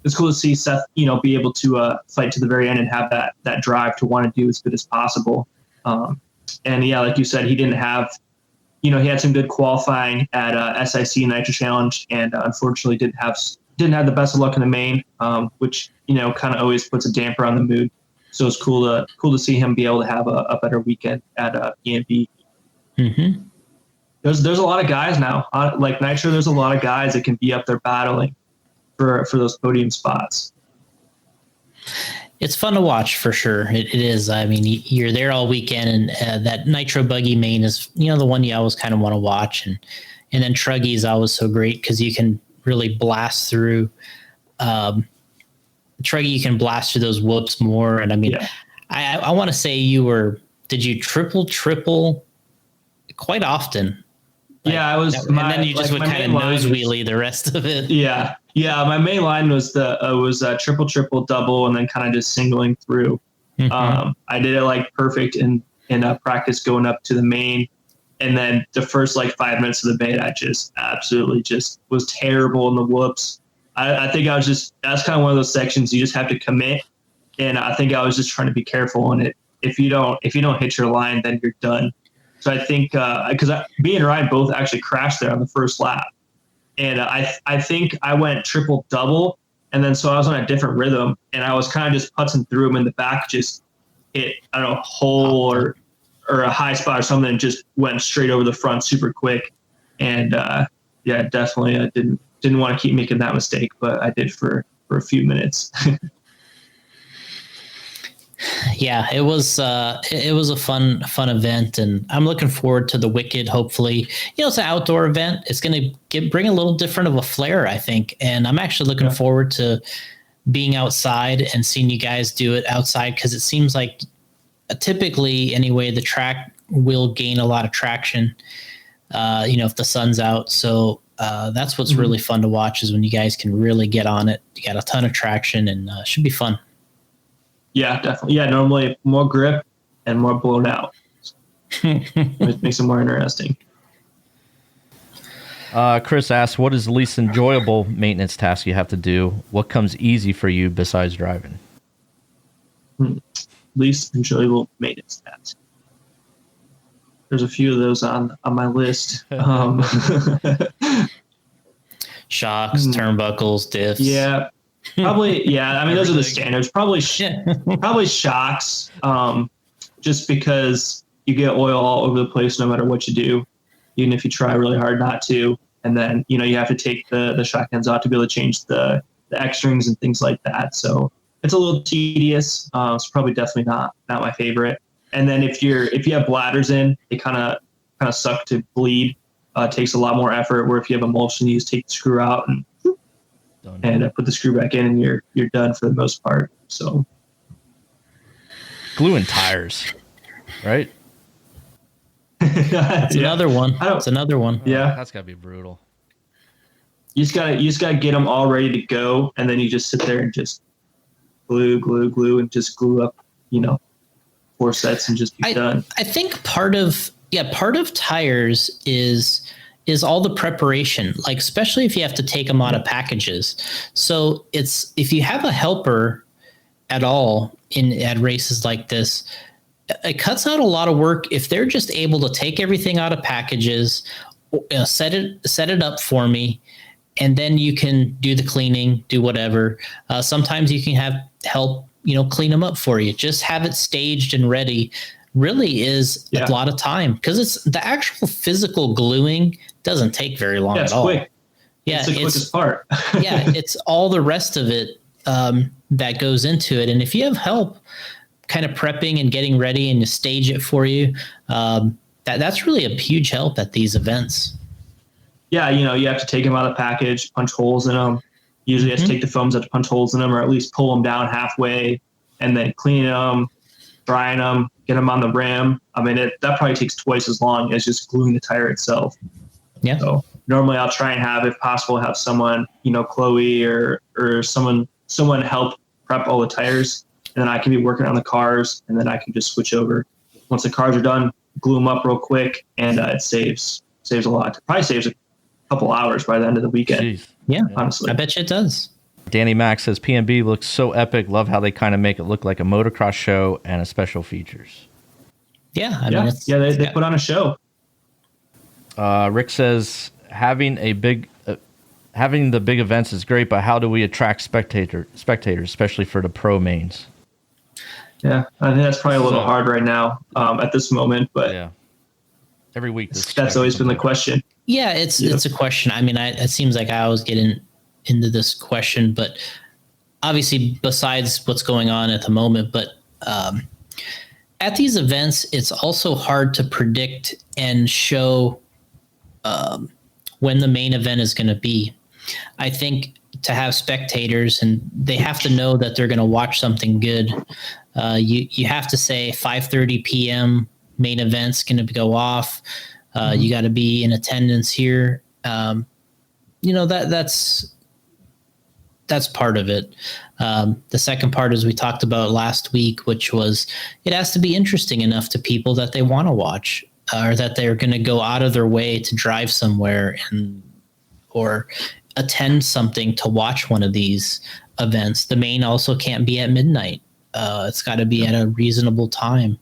It's cool to see Seth, be able to fight to the very end and have that drive to want to do as good as possible. And yeah, like you said, he didn't have, he had some good qualifying at SIC Nitro Challenge, and unfortunately didn't have the best of luck in the main, which kind of always puts a damper on the mood. So it's cool to see him be able to have a better weekend at PMB. Mm-hmm. There's a lot of guys now, like Nitro. There's a lot of guys that can be up there battling for those podium spots. It's fun to watch for sure. It is. I mean, you're there all weekend, and that Nitro Buggy main is, the one you always kind of want to watch. And then Truggy is always so great because you can really blast through. Truggy, you can blast through those whoops more. And I mean, I want to say did you triple quite often? I was. And then you just would kind of nose wheelie the rest of it. Yeah. My main line was triple double, and then kind of just singling through. Mm-hmm. I did it like perfect in practice going up to the main, and then the first like 5 minutes of the main, I just absolutely just was terrible in the whoops. I think that's kind of one of those sections you just have to commit, and I think I was just trying to be careful on it. If you don't hit your line, then you're done. So I think because me and Ryan both actually crashed there on the first lap. And I think I went triple double, and then so I was on a different rhythm, and I was kind of just putzing through them in the back, just hit, I don't know, a hole or a high spot or something, and just went straight over the front super quick. And definitely I didn't want to keep making that mistake, but I did for a few minutes. Yeah, it was a fun event, and I'm looking forward to the Wicked. Hopefully, it's an outdoor event. It's going to bring a little different of a flair, I think, and I'm actually looking forward to being outside and seeing you guys do it outside, because it seems like typically anyway the track will gain a lot of traction, if the sun's out. So that's what's really fun to watch, is when you guys can really get on it. You got a ton of traction, and should be fun. Yeah, definitely. Yeah, normally more grip and more blown out. It makes it more interesting. Chris asks, what is the least enjoyable maintenance task you have to do? What comes easy for you besides driving? Least enjoyable maintenance task. There's a few of those on my list. Shocks, turnbuckles, diffs. Yeah. Probably, yeah. I mean, those are the standards. Probably shocks. Just because you get oil all over the place no matter what you do, even if you try really hard not to. And then you have to take the shock ends out to be able to change the X strings and things like that. So it's a little tedious. It's probably definitely not my favorite. And then if you have bladders in, they kind of suck to bleed. It takes a lot more effort. Where if you have emulsion, you just take the screw out and put the screw back in, and you're done for the most part. So gluing tires, right? It's another one. It's another one. Yeah, that's gotta be brutal. You just gotta get them all ready to go, and then you just sit there and just glue, and just glue up, 4 sets and just be done. I think part of tires is all the preparation, like especially if you have to take them out of packages. So if you have a helper at all at races like this, it cuts out a lot of work if they're just able to take everything out of packages, set it up for me, and then you can do the cleaning, do whatever. Sometimes you can have help, clean them up for you. Just have it staged and ready really is a lot of time, because it's the actual physical gluing doesn't take very long at all. Quick. Yeah, it's the quickest part. Yeah, it's all the rest of it that goes into it. And if you have help kind of prepping and getting ready and to stage it for you, that's really a huge help at these events. Yeah, you have to take them out of the package, punch holes in them. Usually you have to take the foams out to punch holes in them, or at least pull them down halfway, and then clean them, drying them, get them on the rim. I mean, that probably takes twice as long as just gluing the tire itself. Yeah. So normally I'll try and have, if possible, have someone, Chloe or someone help prep all the tires, and then I can be working on the cars, and then I can just switch over. Once the cars are done, glue them up real quick, and it saves a lot. It probably saves a couple hours by the end of the weekend. Jeez. Yeah, honestly. I bet you it does. Danny Mack says PMB looks so epic. Love how they kind of make it look like a motocross show and a special features. Yeah, I mean, they put on a show. Rick says having the big events is great, but how do we attract spectators, especially for the pro mains? Yeah, I think that's probably a little hard right now at this moment, but yeah, every week that's always been the question. Yeah, it's a question. I mean, it seems like I always get into this question, but obviously besides what's going on at the moment, but at these events, it's also hard to predict and show when the main event is going to be. I think to have spectators, and they have to know that they're going to watch something good. You have to say 5:30 p.m. main event's going to go off. You got to be in attendance here. That's part of it. The second part is we talked about last week, which was it has to be interesting enough to people that they want to watch, or that they're going to go out of their way to drive somewhere or attend something to watch one of these events. The main also can't be at midnight. It's got to be at a reasonable time.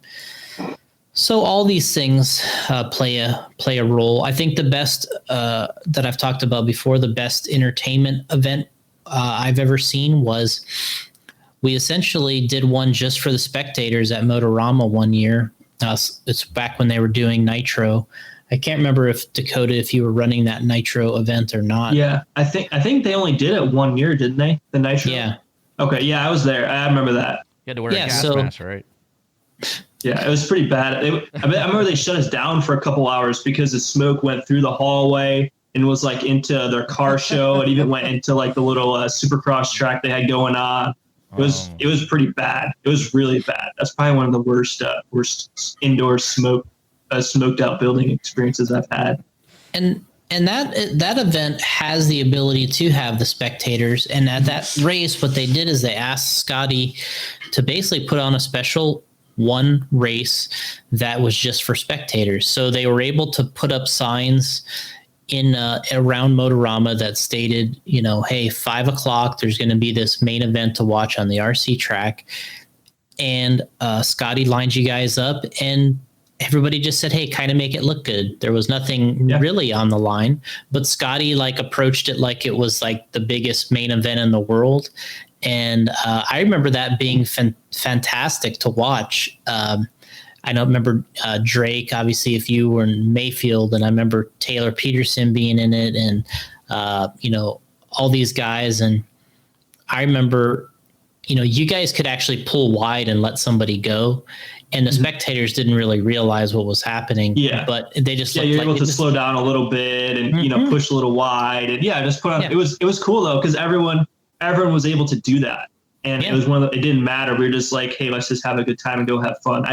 So all these things play a role. I think the best that I've talked about before, the best entertainment event I've ever seen was we essentially did one just for the spectators at Motorama one year. It's back when they were doing Nitro. I can't remember if you were running that Nitro event or not. Yeah, I think they only did it 1 year, didn't they? The Nitro. Yeah. Okay. Yeah, I was there. I remember that. You had to wear a gas mask, right? Yeah, it was pretty bad. I remember they shut us down for a couple hours because the smoke went through the hallway and was like into their car show, and even went into like the little supercross track they had going on. It was pretty bad. It was really bad. That's probably one of the worst indoor smoked out building experiences I've had. And that event has the ability to have the spectators. And at that race, what they did is they asked Gotti to basically put on a special one race that was just for spectators. So they were able to put up signs in around Motorama that stated, hey, 5 o'clock, there's going to be this main event to watch on the RC track. And Scotty lined you guys up, and everybody just said, hey, kind of make it look good. There was nothing really on the line, but Scotty approached it like it was like the biggest main event in the world. And I remember that being fantastic to watch. I don't remember Drake, obviously, if you were in Mayfield, and I remember Taylor Peterson being in it, and all these guys. And I remember, you guys could actually pull wide and let somebody go, and the spectators didn't really realize what was happening. Yeah, but they just you're able to slow down a little bit and push a little wide, and just put on. Yeah. It was cool though, because everyone was able to do that, and it was it didn't matter. We were just like, hey, let's just have a good time and go have fun.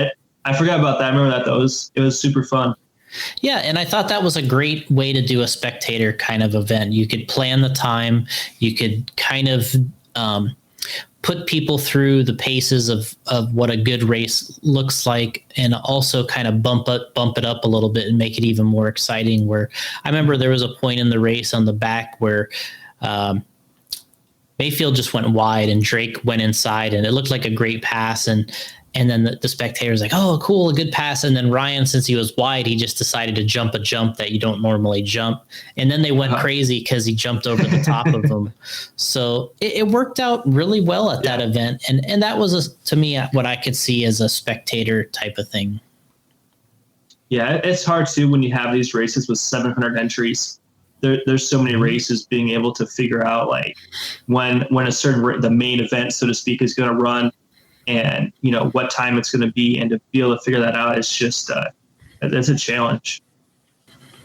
I forgot about that. I remember that though. It was super fun. Yeah, and I thought that was a great way to do a spectator kind of event. You could plan the time. You could kind of put people through the paces of what a good race looks like, and also kind of bump it up a little bit and make it even more exciting. Where I remember there was a point in the race on the back where Mayfield just went wide and Drake went inside, and it looked like a great pass. And And then the spectator's like, oh, cool, a good pass. And then Ryan, since he was wide, he just decided to jump a jump that you don't normally jump. And then they went crazy because he jumped over the top of them. So it worked out really well at that event. And that was, to me, what I could see as a spectator type of thing. Yeah, it's hard too when you have these races with 700 entries. There's so many races, being able to figure out like when a certain the main event, so to speak, is going to run, and what time it's going to be, and to be able to figure that out is just it's a challenge.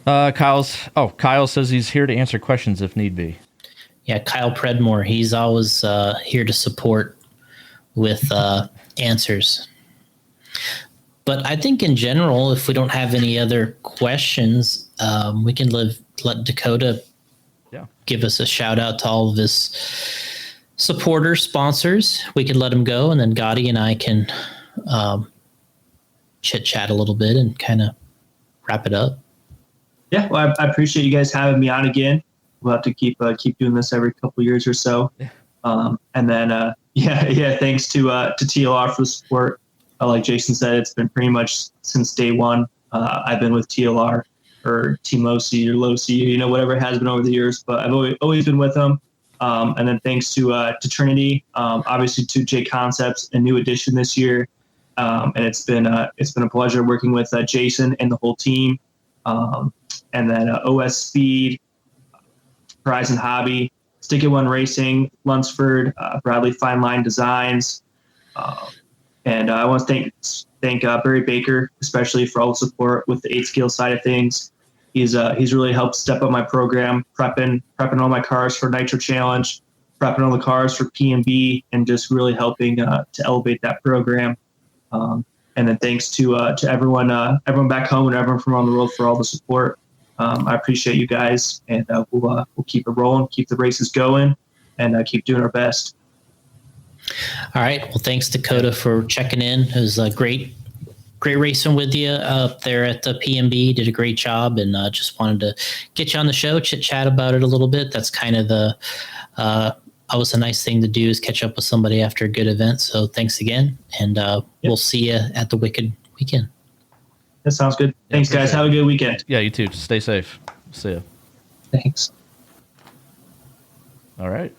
Kyle says he's here to answer questions if need be. Yeah, Kyle Predmore, he's always here to support with answers. But I think in general, if we don't have any other questions, we can let Dakotah give us a shout out to all of his supporters, sponsors. We can let him go, and then Gotti and I can chit chat a little bit and kind of wrap it up. Yeah, well, I appreciate you guys having me on again. We'll have to keep doing this every couple years or so. And then thanks to TLR for the support. Like Jason said, it's been pretty much since day one. I've been with TLR or Team Low C or Low C, whatever it has been over the years. But I've always been with them. And then thanks to Trinity, obviously to J Concepts, a new addition this year. And it's been a pleasure working with Jason and the whole team. And then OS Speed, Horizon Hobby, Stick It One Racing, Lunsford, Bradley Fine Line Designs. And I want to thank Barry Baker, especially for all the support with the 8-scale side of things. He's really helped step up my program, prepping all my cars for Nitro Challenge, prepping all the cars for PMB, and just really helping to elevate that program. And then thanks to everyone back home and everyone from around the world for all the support. I appreciate you guys, and we'll keep it rolling, keep the races going, and keep doing our best. All right. Well, thanks, Dakotah, for checking in. It was great racing with you up there at the PMB. Did a great job, and just wanted to get you on the show, chit chat about it a little bit. That's kind of always a nice thing to do, is catch up with somebody after a good event. So thanks again, and we'll see you at the Wicked weekend. That sounds good. Thanks, guys. Have a good weekend. Yeah, you too. Stay safe. See ya. Thanks. All right.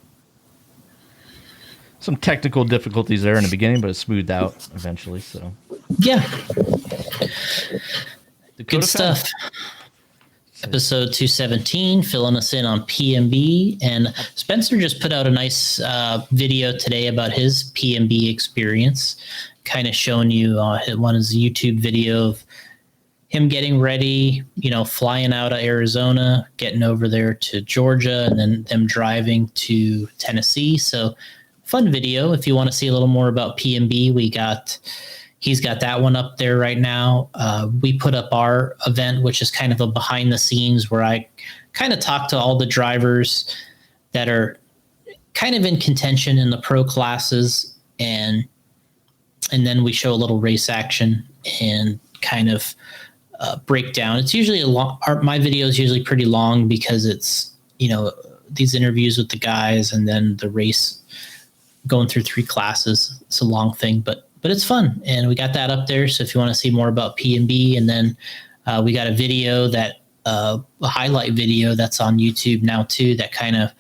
Some technical difficulties there in the beginning, but it smoothed out eventually. So yeah, Dakotah good stuff. Episode 217, filling us in on PMB, and Spencer just put out a nice video today about his PMB experience, kind of showing you one is a YouTube video of him getting ready, flying out of Arizona, getting over there to Georgia, and then them driving to Tennessee. So fun video. If you want to see a little more about PMB, he's got that one up there right now. We put up our event, which is kind of a behind the scenes where I kind of talk to all the drivers that are kind of in contention in the pro classes, and then we show a little race action and kind of breakdown. It's usually my video is usually pretty long because it's, these interviews with the guys and then the race going through 3 classes. It's a long thing, but it's fun. And we got that up there. So if you want to see more about PMB, and then we got a video a highlight video that's on YouTube now too, that kind of,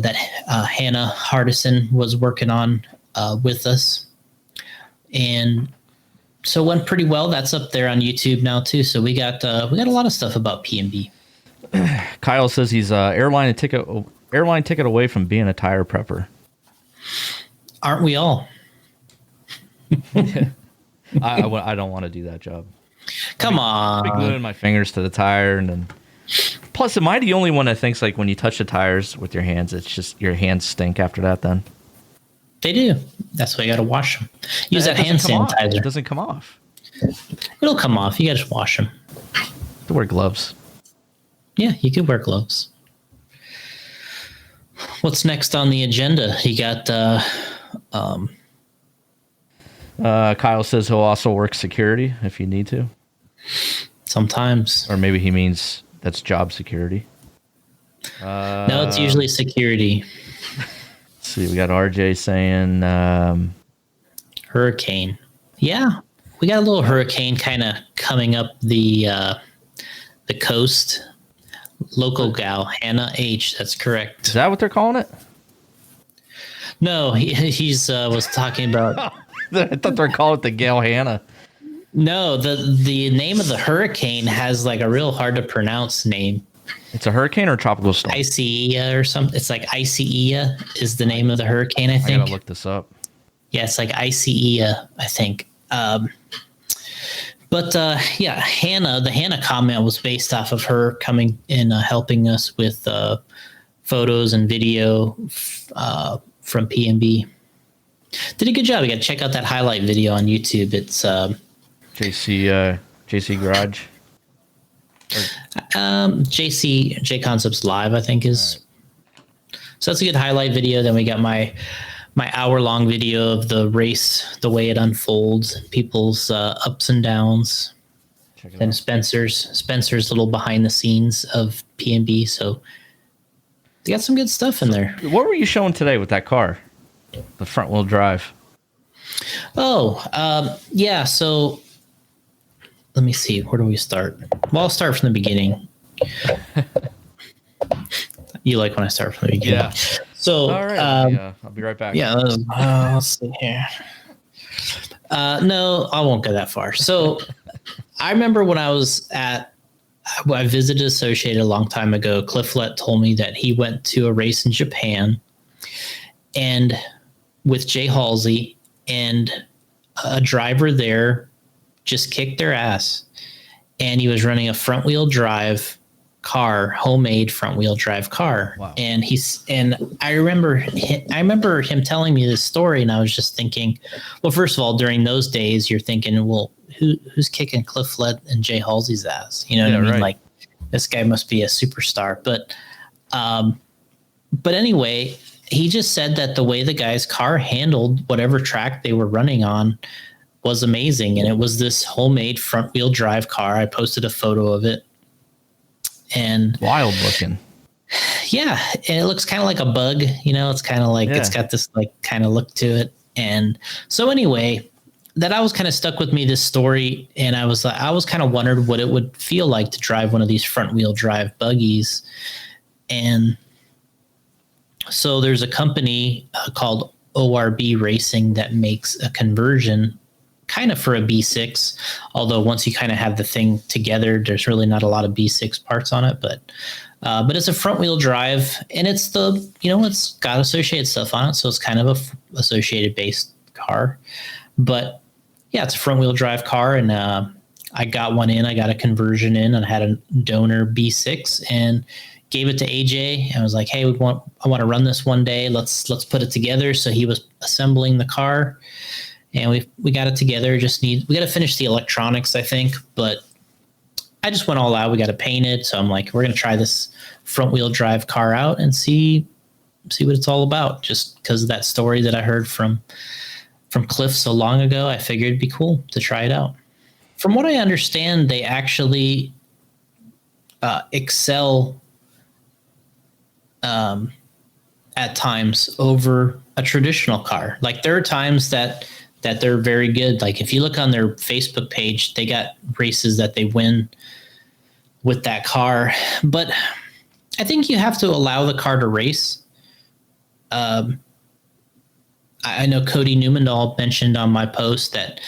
that Hannah Hardison was working on with us. And so it went pretty well. That's up there on YouTube now too. So we got a lot of stuff about PMB. Kyle says he's airline ticket away from being a tire prepper. Aren't we all? I don't want to do that job. Come on. I'll be gluing my fingers to the tire, and then plus, am I the only one that thinks like when you touch the tires with your hands, it's just your hands stink after that? Then they do. That's why you got to wash them. Use that hand sanitizer. It doesn't come off. It'll come off. You got to just wash them. To wear gloves. Yeah, you could wear gloves. What's next on the agenda? You got Kyle says he'll also work security if you need to. Sometimes. Or maybe he means that's job security. No, it's usually security. Let's see, we got RJ saying Hurricane. Yeah, we got a little hurricane kind of coming up the coast. Local gal, Hannah H. That's correct. Is that what they're calling it? No, he's was talking about. I thought they were calling it the Gail Hannah. No, the name of the hurricane has like a real hard to pronounce name. It's a hurricane or a tropical storm? Icia or something. It's like Icia is the name of the hurricane, I think. I gotta look this up. Yeah, it's like Icia, I think. But yeah, Hannah, the Hannah comment was based off of her coming and helping us with photos and video from PMB. Did a good job. You got to check out that highlight video on YouTube. It's JC Garage. J Concepts Live, I think is. Right. So that's a good highlight video. Then we got my hour-long video of the race, the way it unfolds, people's ups and downs. Then Spencer's little behind the scenes of PMB. So they got some good stuff in there. What were you showing today with that car? The front wheel drive. Oh, yeah. So let me see. Where do we start? Well, I'll start from the beginning. You like when I start from the beginning. Yeah. So, all right. I'll be right back. Yeah. Let's see here. No, I won't go that far. So I remember when I visited Associated a long time ago, Cliff Lett told me that he went to a race in Japan and with Jay Halsey, and a driver there just kicked their ass. And he was running a front wheel drive car, homemade front wheel drive car. Wow. And I remember him telling me this story, and I was just thinking, well, first of all, during those days, you're thinking, well, who's kicking Cliff Lett and Jay Halsey's ass? You know what I mean? Right. Like, this guy must be a superstar. But anyway, he just said that the way the guy's car handled whatever track they were running on was amazing. And it was this homemade front wheel drive car. I posted a photo of it. And wild looking. Yeah. And it looks kind of like a bug, it's kind of like, It's got this like kind of look to it. And so anyway, that I was kind of stuck with me, this story. And I was kind of wondered what it would feel like to drive one of these front wheel drive buggies. And so there's a company called ORB Racing that makes a conversion kind of for a B6, although once you kind of have the thing together, there's really not a lot of B6 parts on it, but it's a front wheel drive, and it's it's got Associated stuff on it, so it's kind of a Associated based car. But yeah, it's a front wheel drive car, and I got one in. I got a conversion in, and I had a donor B6, and gave it to AJ. And I was like, hey, I want to run this one day. Let's put it together. So he was assembling the car, and we got it together. We got to finish the electronics, I think, but I just went all out. We got to paint it. So I'm like, we're going to try this front wheel drive car out and see what it's all about. Just because of that story that I heard from Cliff so long ago, I figured it'd be cool to try it out. From what I understand, they actually excel at times over a traditional car. Like, there are times that they're very good. Like, if you look on their Facebook page, they got races that they win with that car. But I think you have to allow the car to race. I know Cody Newmandahl mentioned on my post that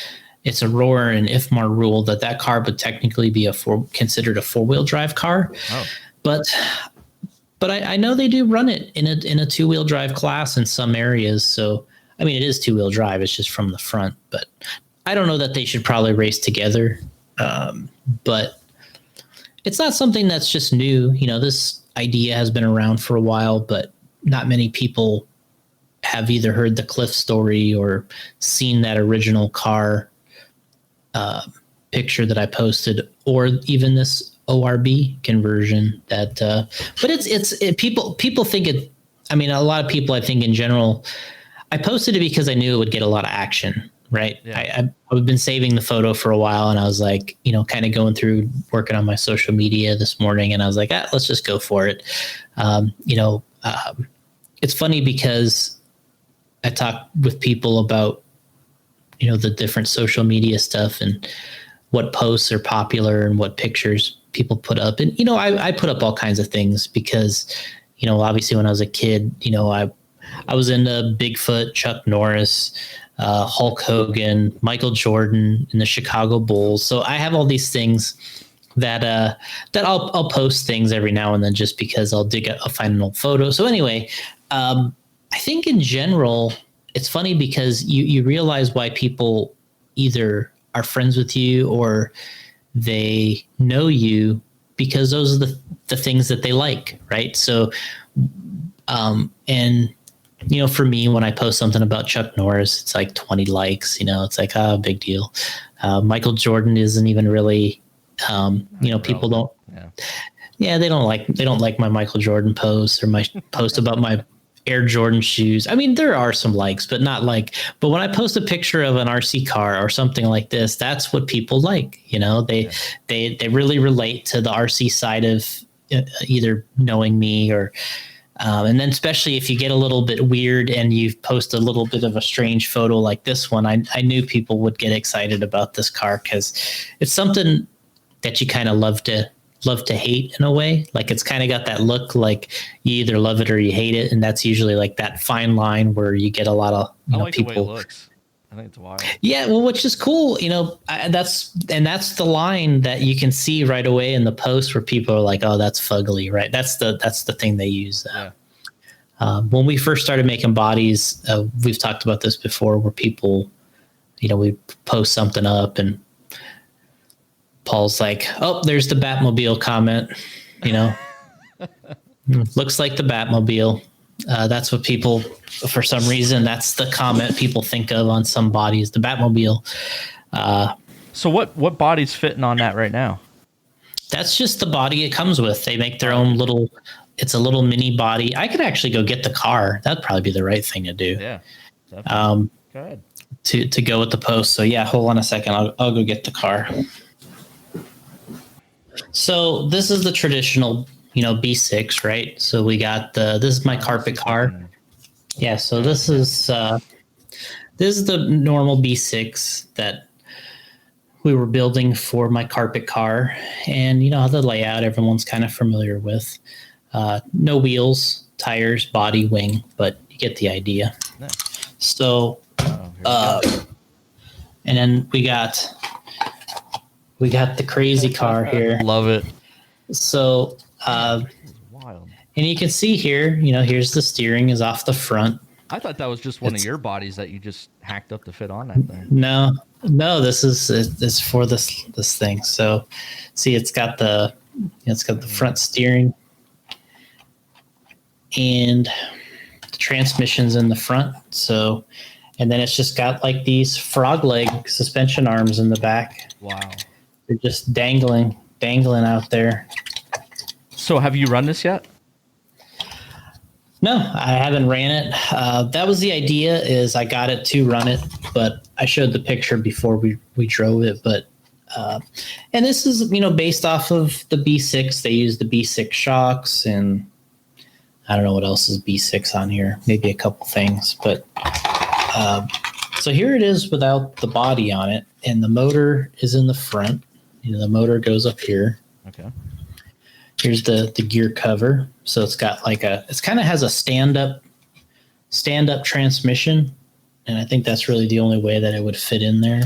it's a Roar and IFMAR rule that car would technically be considered a four-wheel drive car. Oh. But I know they do run it in a two-wheel drive class in some areas. So, I mean, it is two-wheel drive. It's just from the front. But I don't know that they should probably race together. But it's not something that's just new. This idea has been around for a while, but not many people have either heard the Cliff story or seen that original car picture that I posted, or even this ORB conversion but people think it. I mean, a lot of people, I think in general, I posted it because I knew it would get a lot of action, right? Yeah. I've been saving the photo for a while, and I was like, kind of going through working on my social media this morning, and I was like, let's just go for it. It's funny because I talk with people about the different social media stuff and what posts are popular and what pictures people put up. And, I put up all kinds of things because, obviously when I was a kid, I was into Bigfoot, Chuck Norris, Hulk Hogan, Michael Jordan, and the Chicago Bulls. So I have all these things that I'll post things every now and then just because I'll find an old photo. So anyway, I think in general, it's funny because you realize why people either are friends with you or they know you because those are the things that they like, right? So, and for me, when I post something about Chuck Norris, it's like 20 likes. It's like, big deal. Michael Jordan isn't even really, people don't. Yeah, they don't like my Michael Jordan post or my post about my Air Jordan shoes. I mean, there are some likes, but not like. But when I post a picture of an RC car or something like this, that's what people like. They really relate to the RC side of either knowing me or. And then especially if you get a little bit weird and you post a little bit of a strange photo like this one, I knew people would get excited about this car because it's something that you kind of love to hate in a way. Like it's kind of got that look like you either love it or you hate it. And that's usually like that fine line where you get a lot of people. The way it looks. I think it's wild. Yeah, well, which is cool. That's the line that you can see right away in the post where people are like, "Oh, that's fugly," right? That's the thing they use. When we first started making bodies, we've talked about this before, where people, we post something up and Paul's like, "Oh, there's the Batmobile comment." Looks like the Batmobile. That's what people, for some reason, that's the comment people think of on some bodies, the Batmobile. So what body's fitting on that right now? That's just the body it comes with. They make their own it's a little mini body. I could actually go get the car. That'd probably be the right thing to do. Yeah. Go ahead. To go with the post. So yeah, hold on a second. I'll go get the car. So this is the traditional B6, right? So we got this is my carpet car. Yeah, so this is the normal B6 that we were building for my carpet car, and the layout everyone's kind of familiar with. No wheels, tires, body, wing, but you get the idea. Nice. So, and then we got the crazy car here. Love it. So. Wild. And you can see here, here's the steering is off the front. I thought that was just one of your bodies that you just hacked up to fit on that thing. No, this is for this thing. So, see, it's got the front steering, and the transmission's in the front. So, and then it's just got like these frog leg suspension arms in the back. Wow, they're just dangling out there. So have you run this yet? No, I haven't ran it. That was the idea, is I got it to run it, but I showed the picture before we drove it. But and this is, based off of the B6. They use the B6 shocks, and I don't know what else is B6 on here. Maybe a couple things. But so here it is without the body on it, and the motor is in the front. The motor goes up here. Okay. Here's the gear cover. So it's got it kind of has a stand up transmission. And I think that's really the only way that it would fit in there.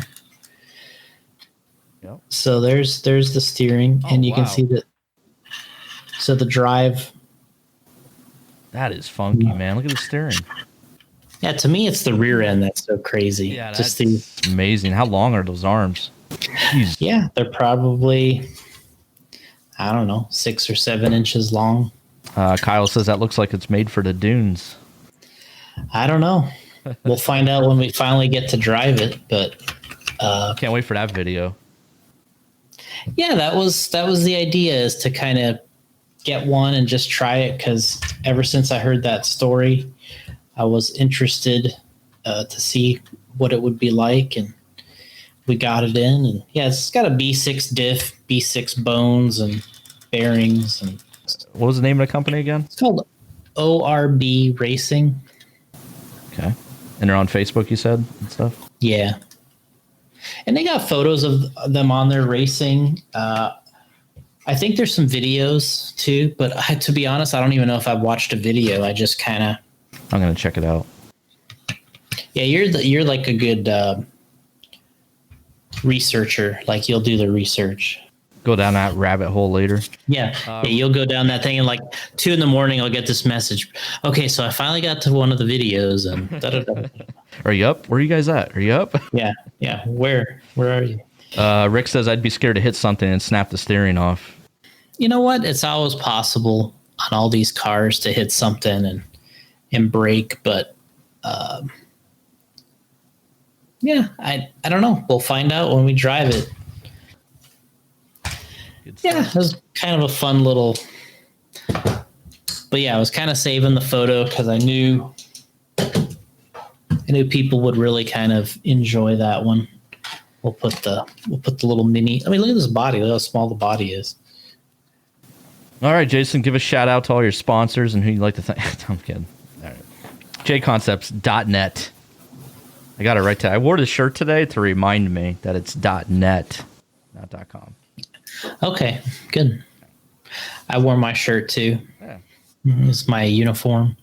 Yep. So there's the steering, and you can see that. So the drive. That is funky, man. Look at the steering. Yeah, to me, it's the rear end that's so crazy. Yeah, that's amazing. How long are those arms? Jeez. Yeah, they're probably, I don't know, 6 or 7 inches long. Kyle says that looks like it's made for the dunes. I don't know. We'll find out when we finally get to drive it, but can't wait for that video. Yeah, that was the idea, is to kind of get one and just try it, because ever since I heard that story, I was interested to see what it would be like, and we got it in. And yeah, it's got a B6 diff, B6 bones and bearings. And what was the name of the company again? It's called ORB Racing. Okay. And they're on Facebook, you said, and stuff? Yeah. And they got photos of them on there racing. I think there's some videos too, but to be honest, I don't even know if I've watched a video. I just kind of. I'm gonna check it out. Yeah, you're like a good researcher. Like you'll do the research. Go down that rabbit hole later. Yeah, you'll go down that thing and like 2 a.m. I'll get this message. Okay, so I finally got to one of the videos and. Da-da-da. Are you up? Where are you guys at? Are you up? Yeah. Where are you? Rick says I'd be scared to hit something and snap the steering off. You know what? It's always possible on all these cars to hit something and break, but yeah, I don't know. We'll find out when we drive it. Yeah, it was kind of a fun little. But yeah, I was kind of saving the photo because I knew people would really kind of enjoy that one. We'll put the little mini. I mean, look at this body. Look how small the body is. All right, Jason, give a shout out to all your sponsors and who you'd like to thank. I'm kidding. All right. jconcepts.net. I got it right. I wore the shirt today to remind me that it's .net, not .com. Okay, good. I wore my shirt too. Yeah. It's my uniform.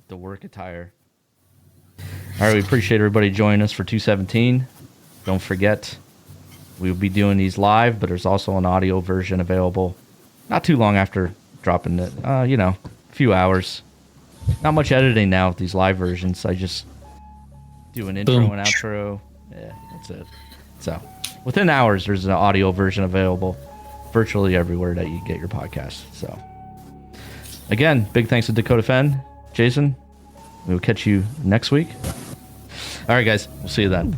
The work attire. All right, we appreciate everybody joining us for 217. Don't forget, we'll be doing these live, but there's also an audio version available not too long after dropping it. A few hours. Not much editing now with these live versions. I just do an intro and outro. Yeah, that's it. So within hours, there's an audio version available virtually everywhere that you get your podcast. So again, big thanks to Dakotah Phend. Jason, we'll catch you next week. All right, guys. We'll see you then.